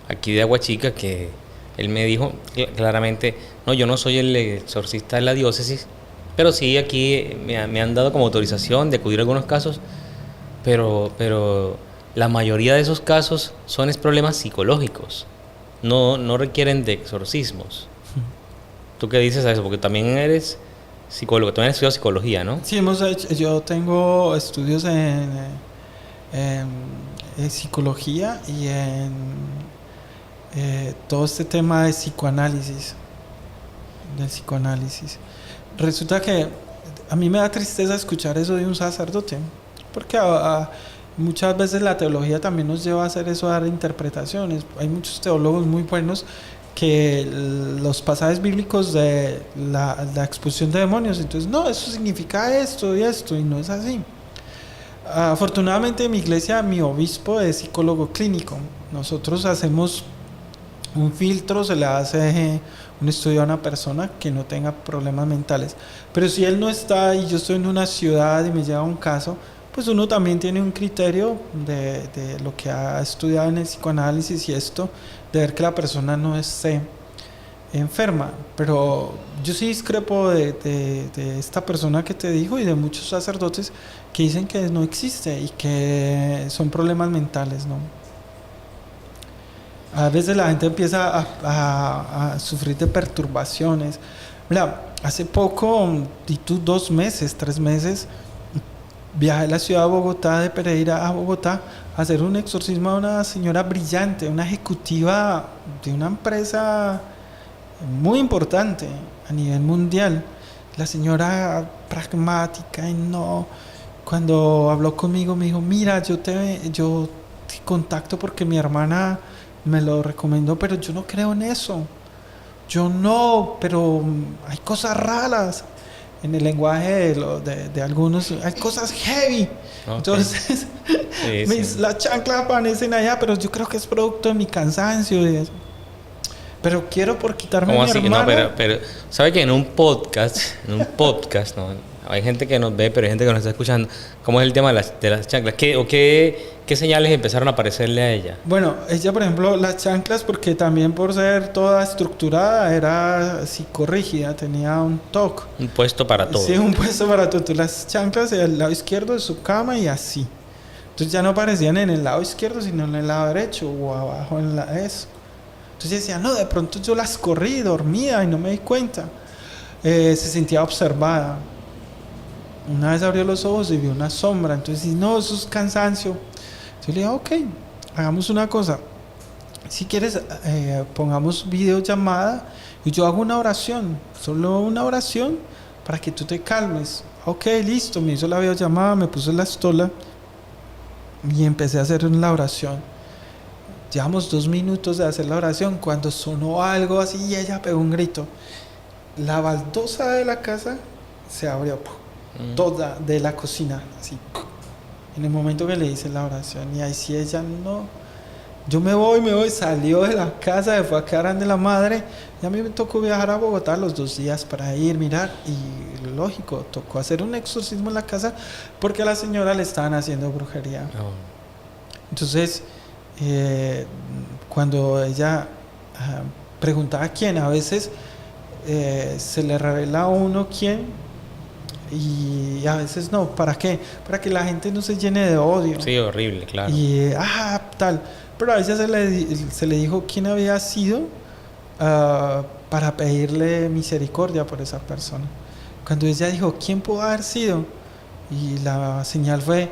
aquí de Aguachica, que él me dijo claramente, no, yo no soy el exorcista de la diócesis, pero sí aquí me han dado como autorización de acudir a algunos casos, pero la mayoría de esos casos son problemas psicológicos. No requieren de exorcismos. ¿Tú qué dices a eso? Porque también eres psicólogo, también has estudiado psicología, ¿no? Sí, yo tengo estudios en psicología y en todo este tema de psicoanálisis. Del psicoanálisis. Resulta que a mí me da tristeza escuchar eso de un sacerdote, porque muchas veces la teología también nos lleva a hacer eso, a dar interpretaciones. Hay muchos teólogos muy buenos que los pasajes bíblicos de la expulsión de demonios, entonces no, eso significa esto y no es así. Afortunadamente en mi iglesia mi obispo es psicólogo clínico. Nosotros hacemos un filtro, se le hace un estudio a una persona que no tenga problemas mentales, pero si él no está y yo estoy en una ciudad y me llega un caso, pues uno también tiene un criterio de lo que ha estudiado en el psicoanálisis y esto, de ver que la persona no esté enferma. Pero yo sí discrepo de esta persona que te dijo y de muchos sacerdotes que dicen que no existe y que son problemas mentales, ¿no? A veces la gente empieza a sufrir de perturbaciones. Mira, hace poco, 2 meses, 3 meses, viajé a la ciudad de Bogotá, de Pereira a Bogotá, a hacer un exorcismo a una señora brillante, una ejecutiva de una empresa muy importante a nivel mundial. La señora pragmática y no. Cuando habló conmigo me dijo, mira, yo te contacto porque mi hermana me lo recomendó, pero yo no creo en eso. Yo no, pero hay cosas raras. En el lenguaje de algunos, hay cosas heavy. Okay. Entonces, las chanclas aparecen allá, pero yo creo que es producto de mi cansancio. Y eso. Pero quiero por quitarme mi hermana. No, pero ¿sabe que en un podcast, no? Hay gente que nos ve, pero hay gente que nos está escuchando. ¿Cómo es el tema de las chanclas? ¿Qué señales empezaron a aparecerle a ella? Bueno, ella, por ejemplo, las chanclas, porque también por ser toda estructurada, era psicorrígida, tenía un TOC. Un puesto para todo. Sí, un puesto para todo. Entonces, las chanclas al lado izquierdo de su cama y así. Entonces ya no aparecían en el lado izquierdo, sino en el lado derecho o abajo en eso. Entonces decía, no, de pronto yo las corrí dormida y no me di cuenta. Se sentía observada. Una vez abrió los ojos y vio una sombra. Entonces, no, eso es cansancio. Yo le dije, ok, hagamos una cosa. Si quieres, pongamos videollamada y yo hago una oración. Solo una oración para que tú te calmes. Ok, listo. Me hizo la videollamada, me puso la estola y empecé a hacer la oración. Llevamos 2 minutos de hacer la oración cuando sonó algo así y ella pegó un grito. La baldosa de la casa se abrió. Toda de la cocina, así. En el momento que le hice la oración, y ahí sí ella no. Yo me voy, salió de la casa, se fue a quedar de la madre. Y a mí me tocó viajar a Bogotá los 2 días para ir, mirar. Y lógico, tocó hacer un exorcismo en la casa porque a la señora le estaban haciendo brujería. Entonces, cuando ella preguntaba quién, a veces se le revela a uno quién. Y a veces no, ¿para qué? Para que la gente no se llene de odio. Sí, horrible, claro. Y, tal. Pero a ella se le dijo quién había sido para pedirle misericordia por esa persona. Cuando ella dijo, ¿quién pudo haber sido? Y la señal fue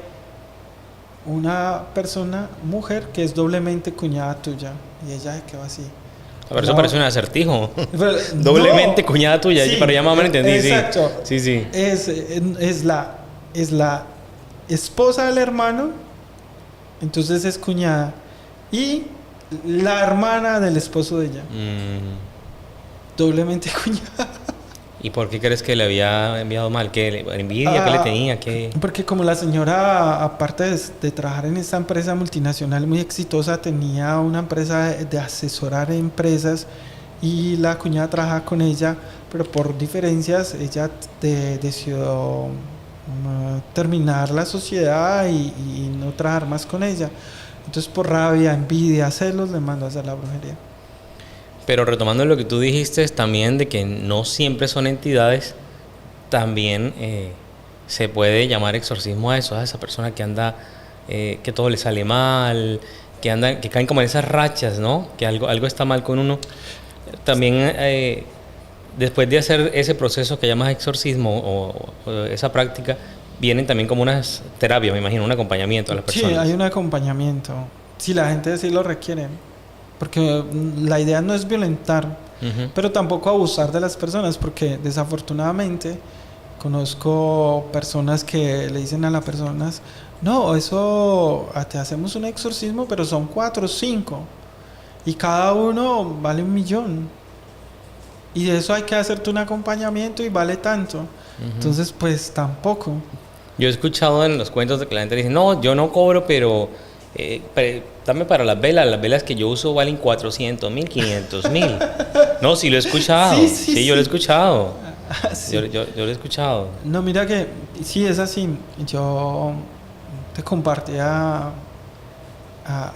una persona, mujer, que es doblemente cuñada tuya. Y ella se quedó así. Pero eso parece un acertijo. Pero, Doblemente no, cuñada tuya, sí, pero ya más o menos entendí. exacto. Sí, sí. Es la esposa del hermano, entonces es cuñada. Y la hermana del esposo de ella. Doblemente cuñada. ¿Y por qué crees que le había enviado mal? ¿Qué envidia? ¿Qué le tenía? ¿Qué? Porque como la señora, aparte de trabajar en esta empresa multinacional muy exitosa, tenía una empresa de asesorar empresas y la cuñada trabajaba con ella, pero por diferencias ella decidió terminar la sociedad y no trabajar más con ella. Entonces por rabia, envidia, celos, le mandó a hacer la brujería. Pero retomando lo que tú dijiste también de que no siempre son entidades, también se puede llamar exorcismo a eso, a esa persona que anda, que todo le sale mal, que caen como en esas rachas, ¿no? Que algo está mal con uno. También después de hacer ese proceso que llamas exorcismo o esa práctica, vienen también como unas terapias, me imagino, un acompañamiento a las personas. Sí, hay un acompañamiento, si la gente sí lo requiere. Porque la idea no es violentar, pero tampoco abusar de las personas, porque desafortunadamente conozco personas que le dicen a las personas, no, eso te hacemos un exorcismo, pero son 4 o 5 y cada uno vale 1.000.000 y de eso hay que hacerte un acompañamiento y vale tanto. Entonces pues tampoco. Yo he escuchado en los cuentos de que la gente dice, no, yo no cobro, pero dame para las velas que yo uso valen 400,000, 500,000. No, sí lo he escuchado. Sí, yo lo he escuchado. Sí. Yo lo he escuchado. No, mira que sí es así. Yo te compartía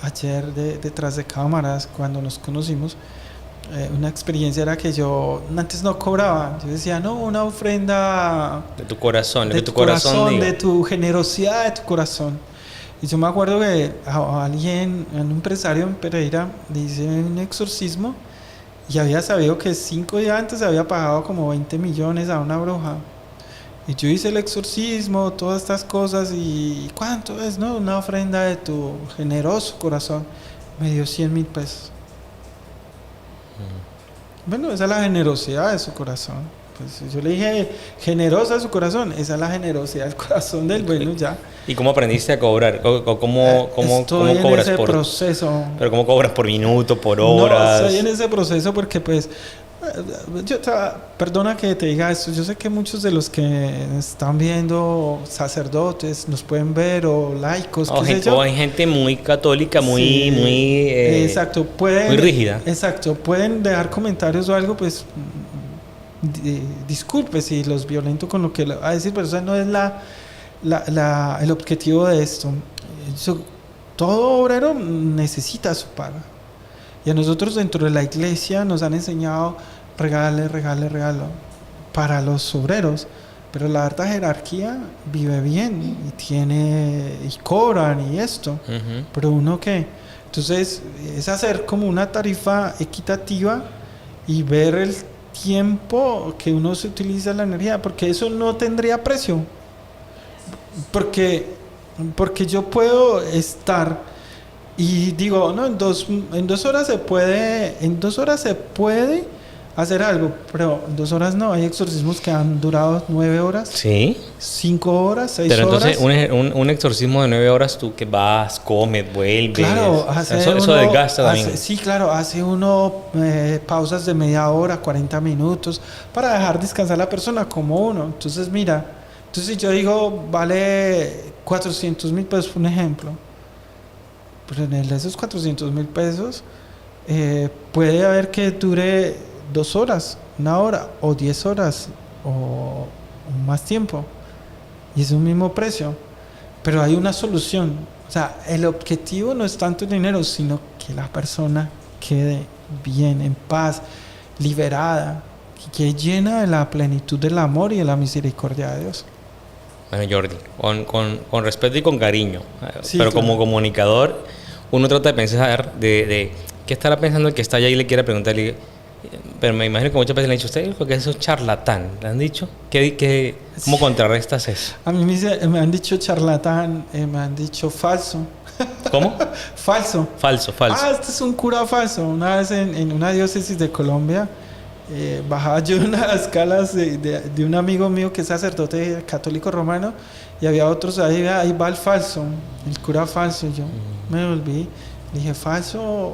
ayer detrás de cámaras cuando nos conocimos. Una experiencia era que yo antes no cobraba. Yo decía, no, una ofrenda de tu corazón, de tu corazón, de tu generosidad, de tu corazón. Y yo me acuerdo que a alguien, un empresario en Pereira, le hice un exorcismo y había sabido que 5 días antes había pagado como 20 millones a una bruja. Y yo hice el exorcismo, todas estas cosas, y ¿cuánto es? No, una ofrenda de tu generoso corazón. Me dio 100,000 pesos. Bueno, esa es la generosidad de su corazón. Pues yo le dije, generosa su corazón, esa es la generosidad del corazón del bueno ya. ¿Y cómo aprendiste a cobrar? ¿O cómo cobras en ese por proceso? ¿Pero cómo cobras por minuto, por horas? No, estoy en ese proceso porque pues perdona que te diga esto, yo sé que muchos de los que están viendo, sacerdotes, nos pueden ver o laicos, o hay gente muy católica, muy exacto, muy rígida. Exacto, pueden dejar comentarios o algo, pues disculpe si los violento con lo que va a decir, pero eso no es el objetivo de esto. Todo obrero necesita su paga. Y a nosotros dentro de la iglesia nos han enseñado regalo para los obreros. Pero la alta jerarquía vive bien y cobran y esto. Pero uno ¿qué? Entonces es hacer como una tarifa equitativa y ver el tiempo que uno se utiliza la energía, porque eso no tendría precio. Porque yo puedo estar y digo, no, en dos horas se puede hacer algo, pero en 2 horas no. Hay exorcismos que han durado 9 horas, ¿sí? 5 horas, 6 pero horas. Pero entonces un exorcismo de 9 horas, tú que vas, comes, vuelves. Claro, eso desgasta también. Sí, claro, hace uno pausas de media hora, 40 minutos, para dejar descansar a la persona como uno. Entonces, mira, yo digo, vale 400,000 pesos, por un ejemplo. Pero en esos 400,000 pesos puede haber que dure 2 horas, 1 hora o 10 horas o más tiempo y es un mismo precio, pero hay una solución. O sea, el objetivo no es tanto el dinero, sino que la persona quede bien, en paz, liberada, que llena de la plenitud del amor y de la misericordia de Dios. Bueno, Jordi, con respeto y con cariño, sí, pero claro. Como comunicador, uno trata de pensar de qué estará pensando el que está allá y le quiere preguntarle. Pero me imagino que muchas veces le han dicho, ¿usted dijo que eso es charlatán? ¿Le han dicho? ¿Cómo contrarrestas eso? A mí me han dicho charlatán, me han dicho falso. ¿Cómo? Falso. Falso. Este es un cura falso. Una vez en una diócesis de Colombia, bajaba yo unas escalas de un amigo mío que es sacerdote católico romano, y había otros ahí va el falso, el cura falso. Yo me volví, le dije, falso,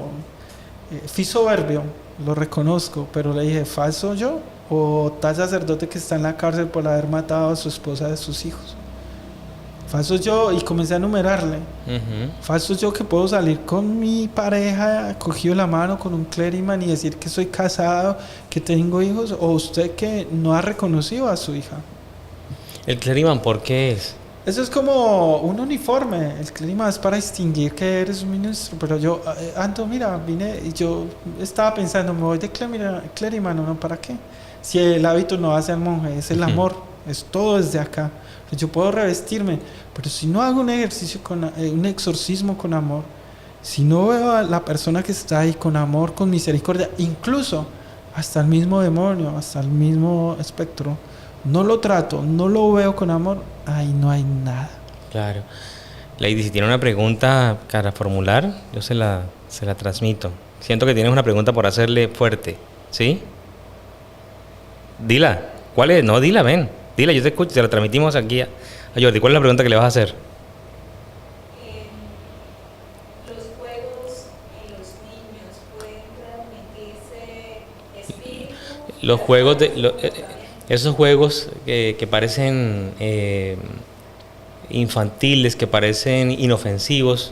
fui soberbio, lo reconozco, pero le dije, falso yo, o tal sacerdote que está en la cárcel por haber matado a su esposa y a sus hijos. Falso yo, y comencé a enumerarle. Falso yo que puedo salir con mi pareja, cogido la mano con un clériman y decir que soy casado, que tengo hijos, o usted que no ha reconocido a su hija. ¿El clériman por qué es? Eso es como un uniforme. El clériman es para distinguir que eres un ministro. Pero yo, vine y yo estaba pensando, ¿me voy de clériman o no? ¿Para qué? Si el hábito no hace al monje, es el amor, es todo desde acá. Yo puedo revestirme, pero si no hago un ejercicio, un exorcismo con amor, si no veo a la persona que está ahí con amor, con misericordia, incluso hasta el mismo demonio, hasta el mismo espectro, no lo trato, no lo veo con amor, ahí no hay nada. Claro. Lady, si tiene una pregunta para formular, yo se la transmito. Siento que tienes una pregunta por hacerle fuerte, ¿sí? Dila. ¿Cuál es? No, dila, ven. Dila, yo te escucho, te la transmitimos aquí a Jordi. ¿Cuál es la pregunta que le vas a hacer? Los juegos en los niños pueden transmitirse espíritu. Los juegos esos juegos que parecen infantiles, que parecen inofensivos,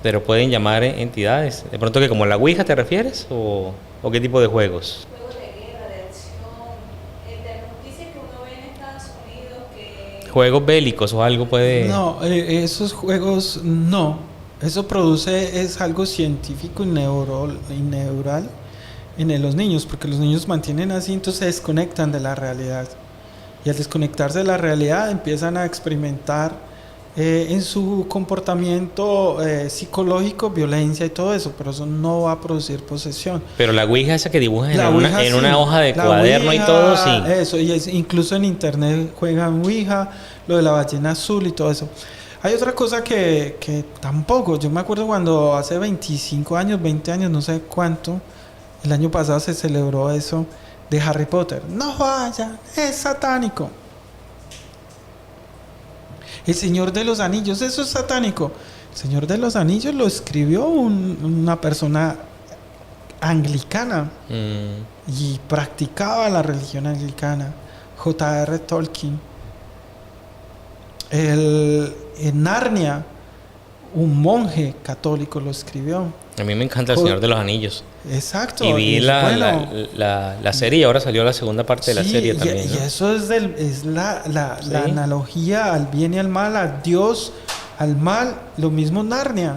pero pueden llamar entidades. De pronto, que como la Ouija, ¿te refieres? ¿O qué tipo de juegos? ¿Juegos bélicos o algo puede...? No, esos juegos no. Eso es algo científico y neural en los niños, porque los niños mantienen así, entonces se desconectan de la realidad. Y al desconectarse de la realidad empiezan a experimentar en su comportamiento psicológico violencia y todo eso, pero eso no va a producir posesión. Pero la Ouija esa que dibujan en una hoja de cuaderno Ouija, y todo, sí. Eso, y incluso en internet juegan Ouija, lo de la ballena azul y todo eso. Hay otra cosa que tampoco, yo me acuerdo cuando hace 25 años, 20 años, no sé cuánto, el año pasado se celebró eso de Harry Potter. No vayan, es satánico. El Señor de los Anillos, eso es satánico. El Señor de los Anillos lo escribió una persona anglicana y practicaba la religión anglicana, J.R. Tolkien. En Narnia, un monje católico lo escribió. A mí me encanta El Señor de los Anillos. Exacto. Y vi la serie, y ahora salió la segunda parte de la serie también. Y ¿no? eso es la analogía al bien y al mal, a Dios, al mal, lo mismo Narnia.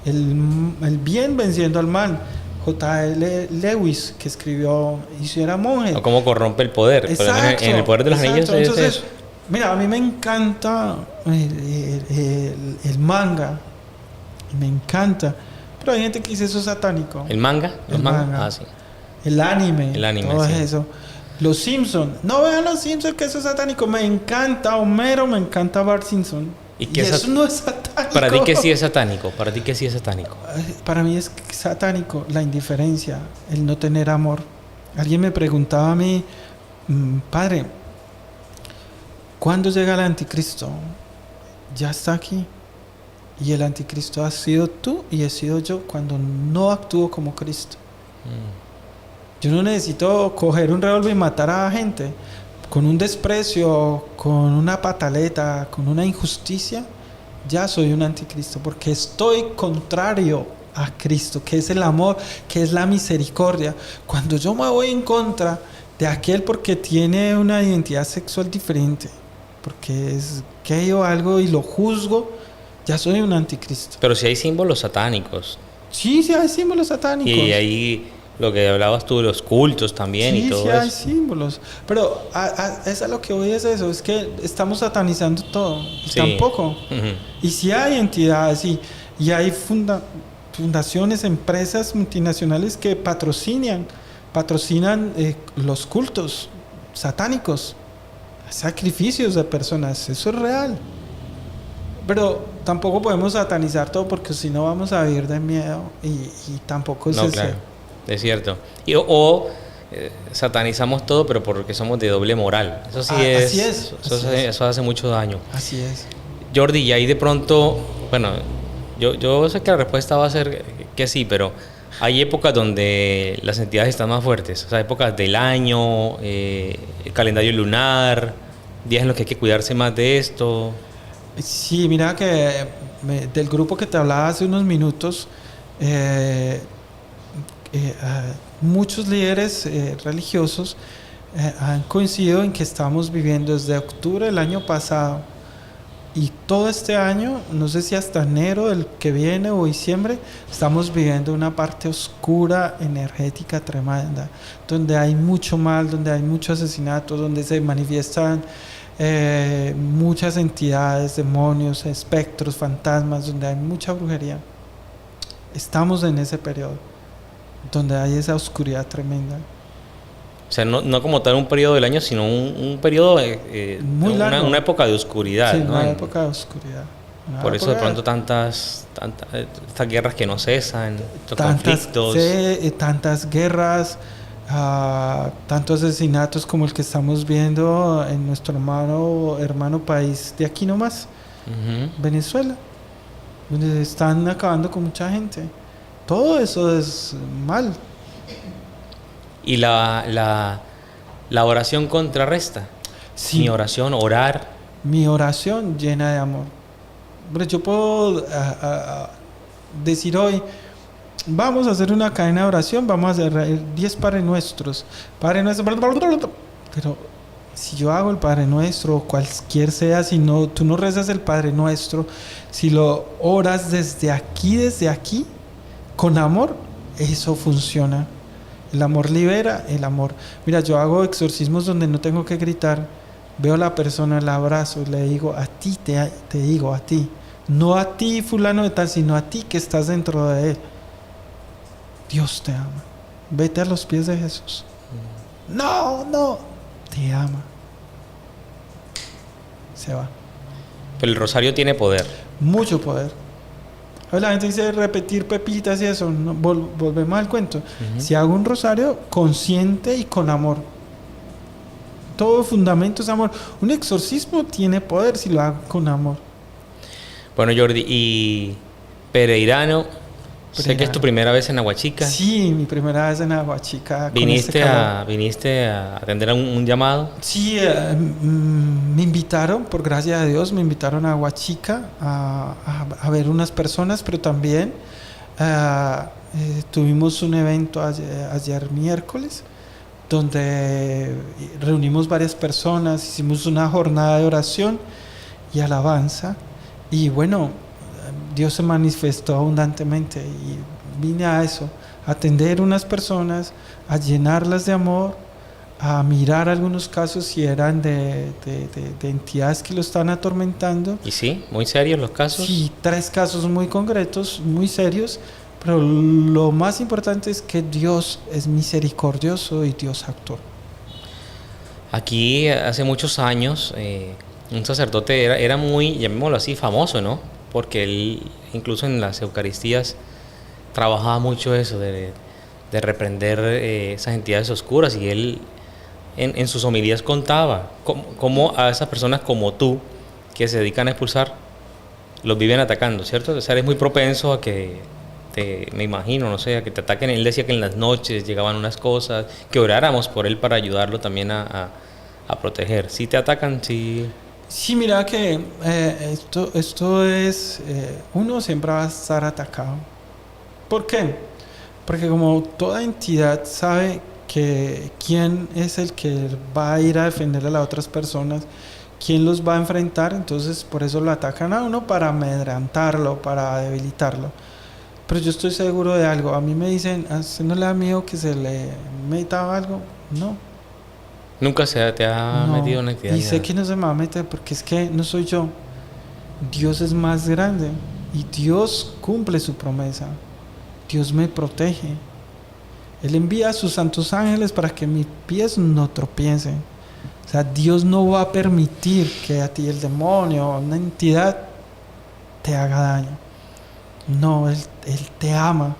El bien venciendo al mal. J.L. Lewis, que escribió, y si era monje. O cómo corrompe el poder. Exacto, en El Poder de los Anillos es entonces, eso. Mira, a mí me encanta el manga. Me encanta. Pero hay gente que dice eso es satánico. ¿El manga? El manga. Ah, sí. El anime. Todo sí. eso. Los Simpsons. No vean los Simpsons, que eso es satánico. Me encanta Homero, me encanta Bart Simpson. Y eso no es satánico. ¿Para ti qué sí es satánico? ¿Para ti qué sí es satánico? Para mí es satánico la indiferencia, el no tener amor. Alguien me preguntaba a mí, padre, ¿cuándo llega el anticristo? Ya está aquí. Y el anticristo has sido tú y he sido yo cuando no actúo como Cristo. Yo no necesito coger un revólver y matar a gente. Con un desprecio, con una pataleta, con una injusticia, ya soy un anticristo, porque estoy contrario a Cristo, que es el amor, que es la misericordia. Cuando yo me voy en contra de aquel porque tiene una identidad sexual diferente, porque es gay o algo, y lo juzgo, ya soy un anticristo. Pero si hay símbolos satánicos. Sí, hay símbolos satánicos. Y ahí lo que hablabas tú de los cultos también, y todo eso. Sí, hay símbolos. Pero es a lo que voy, es eso, es que estamos satanizando todo. Sí. Tampoco. Y sí hay entidades, y Y hay fundaciones, empresas multinacionales que patrocinan los cultos satánicos, sacrificios de personas. Eso es real. Pero tampoco podemos satanizar todo porque si no vamos a vivir de miedo y tampoco es No, ese. claro, es cierto. Satanizamos todo, pero porque somos de doble moral. Eso sí Así es. Eso hace mucho daño. Así es. Jordi, y ahí de pronto, bueno, yo sé que la respuesta va a ser que sí, pero hay épocas donde las entidades están más fuertes. O sea, épocas del año, el calendario lunar, días en los que hay que cuidarse más de esto. Sí, mira que del grupo que te hablaba hace unos minutos, muchos líderes religiosos han coincidido en que estamos viviendo desde octubre del año pasado y todo este año, no sé si hasta enero del que viene o diciembre, estamos viviendo una parte oscura energética tremenda, donde hay mucho mal, donde hay mucho asesinato, donde se manifiestan muchas entidades, demonios, espectros, fantasmas, donde hay mucha brujería. Estamos en ese periodo donde hay esa oscuridad tremenda. O sea, no como tal un periodo del año, sino un periodo, muy largo. Una época de oscuridad. Sí, ¿no? una época de oscuridad. Por eso de pronto tantas estas guerras que no cesan, estos conflictos. Tantas guerras, tantos asesinatos como el que estamos viendo en nuestro hermano país de aquí nomás, Venezuela, donde están acabando con mucha gente. Todo eso es mal. Y la oración contrarresta. Sí. Mi oración, orar. Mi oración llena de amor. Pero yo puedo decir hoy, vamos a hacer una cadena de oración, vamos a hacer 10 Padre Nuestros. Padre Nuestro. Pero si yo hago el Padre Nuestro, cualquier sea, si no, tú no rezas el Padre Nuestro, si lo oras desde aquí, con amor, eso funciona. El amor libera, el amor. Mira, yo hago exorcismos donde no tengo que gritar. Veo a la persona, la abrazo y le digo, a ti te digo, a ti. No a ti, fulano de tal, sino a ti que estás dentro de él. Dios te ama. Vete a los pies de Jesús. No, te ama. Se va. Pero el rosario tiene poder. Mucho poder. La gente dice repetir pepitas y eso. No, volvemos al cuento. Si hago un rosario consciente y con amor. Todo fundamento es amor. Un exorcismo tiene poder si lo hago con amor. Bueno, Jordi, y Pereirano, sé que es tu primera vez en Aguachica. Sí, mi primera vez en Aguachica. ¿Viniste a atender a un llamado? Sí, me invitaron, por gracia de Dios, me invitaron a Aguachica a ver unas personas, pero también tuvimos un evento ayer miércoles, donde reunimos varias personas, hicimos una jornada de oración y alabanza. Y bueno, Dios se manifestó abundantemente y vine a eso, a atender unas personas, a llenarlas de amor, a mirar algunos casos si eran de entidades que lo están atormentando. ¿Y sí? ¿Muy serios los casos? Sí, 3 casos muy concretos, muy serios, pero lo más importante es que Dios es misericordioso y Dios actuó. Aquí hace muchos años un sacerdote era muy, llamémoslo así, famoso, ¿no? Porque él incluso en las Eucaristías trabajaba mucho eso de reprender esas entidades oscuras, y él en sus homilías contaba cómo a esas personas como tú que se dedican a expulsar los viven atacando, ¿cierto? O sea, eres muy propenso a que me imagino, no sé, a que te ataquen. Él decía que en las noches llegaban unas cosas, que oráramos por él para ayudarlo también a proteger. ¿Sí te atacan? Sí. Sí, mira que esto es, uno siempre va a estar atacado. ¿Por qué? Porque como toda entidad sabe que quién es el que va a ir a defender a las otras personas, quién los va a enfrentar, entonces por eso lo atacan a uno, para amedrentarlo, para debilitarlo. Pero yo estoy seguro de algo. A mí me dicen, ¿a usted no le da miedo que se le meta algo? No. ¿Nunca te ha metido una entidad? Y sé que no se me va a meter porque es que no soy yo. Dios es más grande. Y Dios cumple su promesa. Dios me protege. Él envía a sus santos ángeles para que mis pies no tropiecen. O sea, Dios no va a permitir que a ti el demonio o una entidad te haga daño. No, Él te ama.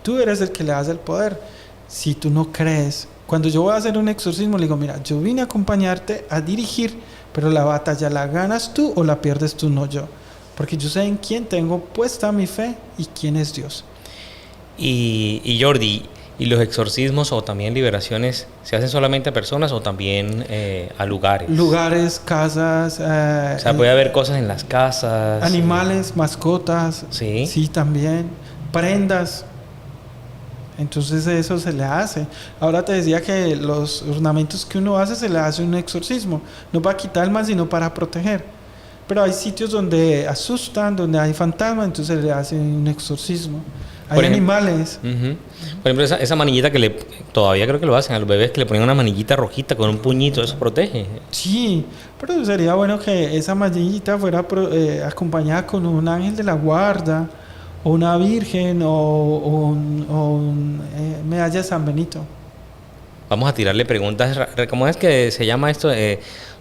Tú eres el que le das el poder. Si tú no crees. Cuando yo voy a hacer un exorcismo, le digo, mira, yo vine a acompañarte, a dirigir, pero la batalla la ganas tú o la pierdes tú, no yo. Porque yo sé en quién tengo puesta mi fe y quién es Dios. Y Jordi, ¿y los exorcismos o también liberaciones se hacen solamente a personas o también a lugares? Lugares, casas. O sea, puede haber cosas en las casas. Animales, mascotas. Sí. Sí, también. Prendas. Entonces eso se le hace. Ahora te decía que los ornamentos que uno hace se le hace un exorcismo. No para quitar el mal, sino para proteger. Pero hay sitios donde asustan, donde hay fantasmas, entonces se le hace un exorcismo. Hay animales. Por ejemplo, esa manillita que todavía creo que lo hacen a los bebés, que le ponen una manillita rojita con un puñito, eso protege. Sí, pero sería bueno que esa manillita fuera acompañada con un ángel de la guarda, o una virgen, o un medalla de San Benito. Vamos a tirarle preguntas. ¿Cómo es que se llama esto?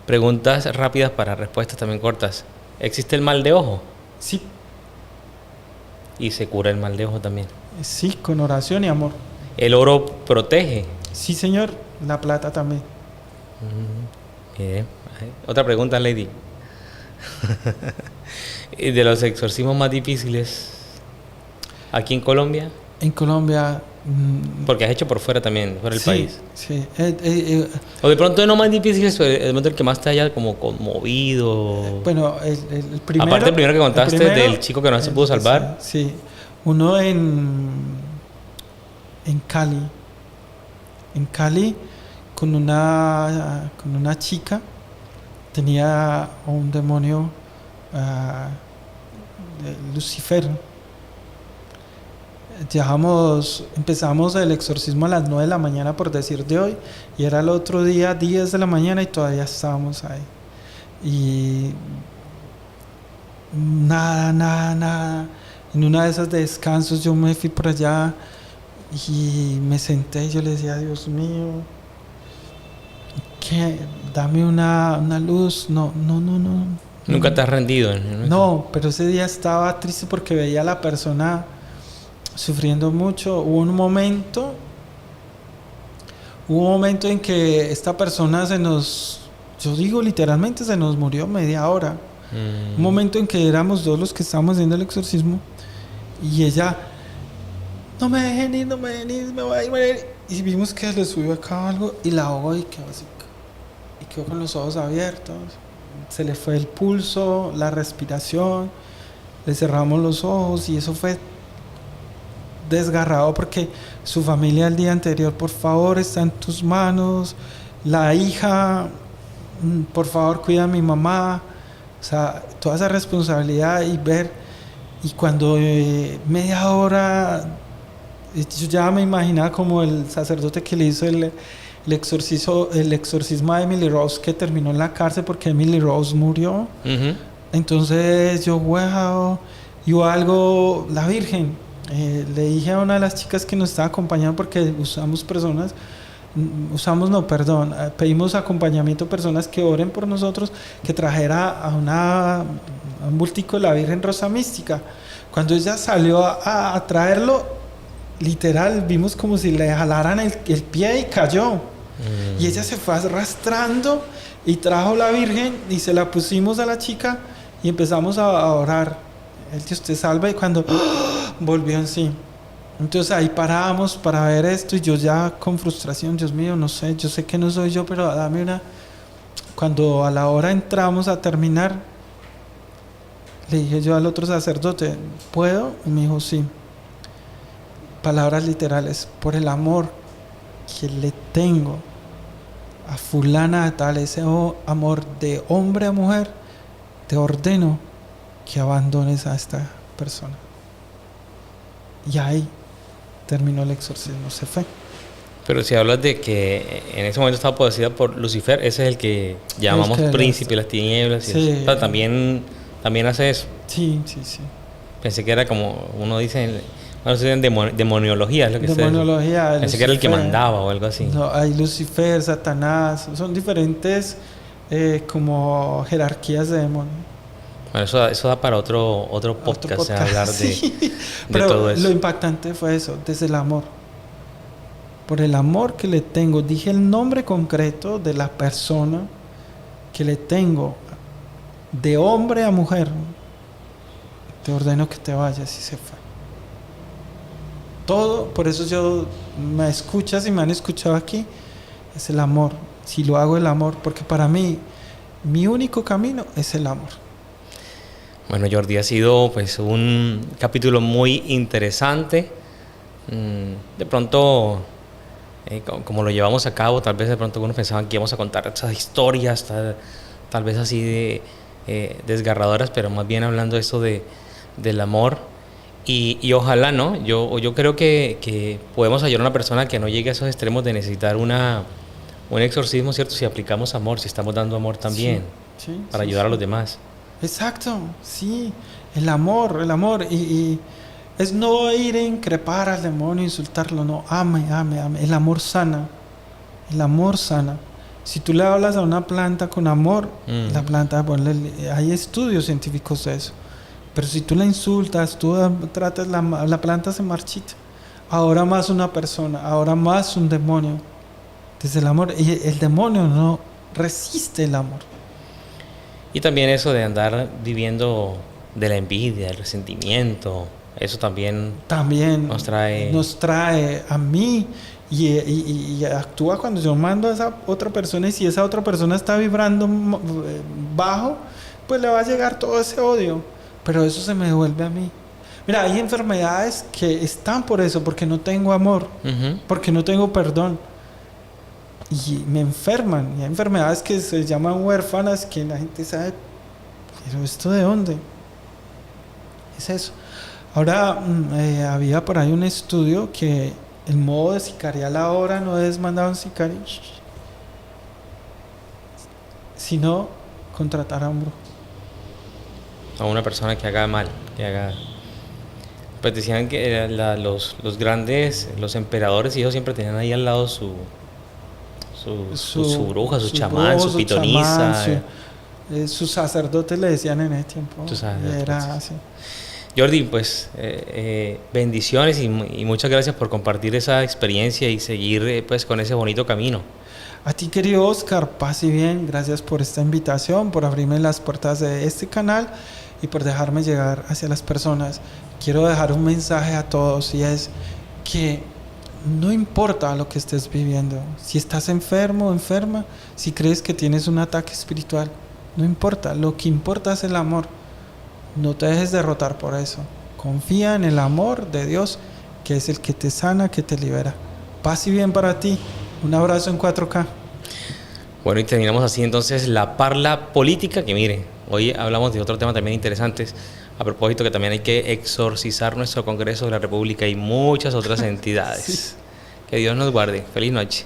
Preguntas rápidas para respuestas también cortas. ¿Existe el mal de ojo? Sí. Y se cura el mal de ojo también. Sí, con oración y amor. ¿El oro protege? Sí, señor. La plata también. Bien. Otra pregunta, Lady. ¿Y de los exorcismos más difíciles aquí en Colombia? En Colombia... Porque has hecho por fuera también, fuera del país. Sí. O de pronto no más difíciles, de pronto el que más te haya como conmovido. Bueno, el primero... Aparte el primero que contaste del chico que no se pudo salvar. Sí. Uno en Cali. En Cali, con una chica, tenía un demonio, de Lucifer. Empezamos el exorcismo a las 9 de la mañana, por decir de hoy, y era el otro día 10 de la mañana y todavía estábamos ahí. Y nada. En una de esas descansos yo me fui por allá y me senté y yo le decía, Dios mío, ¿qué? Dame una luz. No. ¿Nunca te has rendido? No, pero ese día estaba triste porque veía a la persona sufriendo mucho. Hubo un momento en que esta persona yo digo literalmente, se nos murió media hora. Un momento en que éramos dos los que estábamos haciendo el exorcismo y ella, no me dejen ir, me voy a ir. Y vimos que le subió acá algo y la ahogó y quedó así, y quedó con los ojos abiertos. Se le fue el pulso, la respiración, le cerramos los ojos y eso fue desgarrado porque su familia el día anterior, por favor, está en tus manos, la hija, por favor, cuida a mi mamá. O sea, toda esa responsabilidad y cuando media hora, yo ya me imaginaba como el sacerdote que le hizo el exorcismo a Emily Rose, que terminó en la cárcel porque Emily Rose murió. Entonces yo, wow, yo algo, la Virgen. Le dije a una de las chicas que nos estaba acompañando, porque pedimos acompañamiento a personas que oren por nosotros, que trajera a un bultico de la Virgen Rosa Mística. Cuando ella salió a traerlo, literal, vimos como si le jalaran el pie y cayó. Y ella se fue arrastrando y trajo la Virgen y se la pusimos a la chica y empezamos a orar. El Dios te salva, y cuando volvió en sí. Entonces ahí parábamos para ver esto y yo ya con frustración, Dios mío, no sé, yo sé que no soy yo, pero dame una... Cuando a la hora entramos a terminar, le dije yo al otro sacerdote, ¿puedo? Y me dijo, sí. Palabras literales, por el amor que le tengo a fulana de tal, ese amor de hombre a mujer, te ordeno que abandones a esta persona. Y ahí terminó el exorcismo, se fue. Pero si hablas de que en ese momento estaba poseída por Lucifer, ese es el que llamamos príncipe de las tinieblas. Sí. O sea, también hace eso. Sí. Pensé que era como uno dice, bueno, estudian demoniología, es lo que ustedes- Demoniología. Pensé que era el que Lucifer. mandaba o algo así. No, hay Lucifer, Satanás, son diferentes como jerarquías de demonios. Bueno, eso da para otro podcast, hablar de, sí. de Pero todo eso. lo impactante fue eso, desde el amor. Por el amor que le tengo, dije el nombre concreto de la persona que le tengo, de hombre a mujer. Te ordeno que te vayas y se fue. Todo, por eso yo me escuchas y me han escuchado aquí, es el amor. Si lo hago el amor, porque para mí mi único camino es el amor. Bueno, Jordi, ha sido pues un capítulo muy interesante. De pronto, como lo llevamos a cabo, tal vez de pronto algunos pensaban que íbamos a contar esas historias, tal vez así de desgarradoras, pero más bien hablando de esto del amor. Y ojalá, ¿no? Yo creo que podemos ayudar a una persona que no llegue a esos extremos de necesitar un exorcismo, ¿cierto? Si aplicamos amor, si estamos dando amor también, Sí, para sí, ayudar a sí. los demás. Exacto, sí, el amor, el amor. Y es no ir a increpar al demonio, insultarlo, no, ame, ame, ame. El amor sana, el amor sana. Si tú le hablas a una planta con amor, la planta, bueno, hay estudios científicos de eso. Pero si tú la insultas, tú tratas, la planta se marchita. Ahora más una persona, ahora más un demonio. Desde el amor, y el demonio no resiste el amor. Y también eso de andar viviendo de la envidia, el resentimiento, eso también También nos trae a mí y actúa cuando yo mando a esa otra persona, y si esa otra persona está vibrando bajo, pues le va a llegar todo ese odio, pero eso se me devuelve a mí. Mira, hay enfermedades que están por eso, porque no tengo amor, Ujú. porque no tengo perdón, y me enferman. Y hay enfermedades que se llaman huérfanas, que la gente sabe, pero ¿esto de dónde? Es eso. Ahora, había por ahí un estudio que el modo de sicarial ahora no es mandar a un sicario, sino contratar a un brujo. A una persona que haga mal, que haga... Pues decían que los grandes, los emperadores y ellos siempre tenían ahí al lado su bruja, su chamán, brujo, su pitonisa. chamán, sus sacerdotes le decían en ese tiempo. Sus sacerdotes. Era así. Jordi, pues bendiciones y muchas gracias por compartir esa experiencia y seguir pues con ese bonito camino. A ti, querido Oscar, paz y bien. Gracias por esta invitación, por abrirme las puertas de este canal y por dejarme llegar hacia las personas. Quiero dejar un mensaje a todos, y es que no importa lo que estés viviendo. Si estás enfermo o enferma, si crees que tienes un ataque espiritual, no importa. Lo que importa es el amor. No te dejes derrotar por eso. Confía en el amor de Dios, que es el que te sana, que te libera. Paz y bien para ti. Un abrazo en 4K. Bueno, y terminamos así entonces la parla política, que mire, hoy hablamos de otro tema también interesante, a propósito que también hay que exorcizar nuestro Congreso de la República y muchas otras entidades. Sí. Que Dios nos guarde. Feliz noche.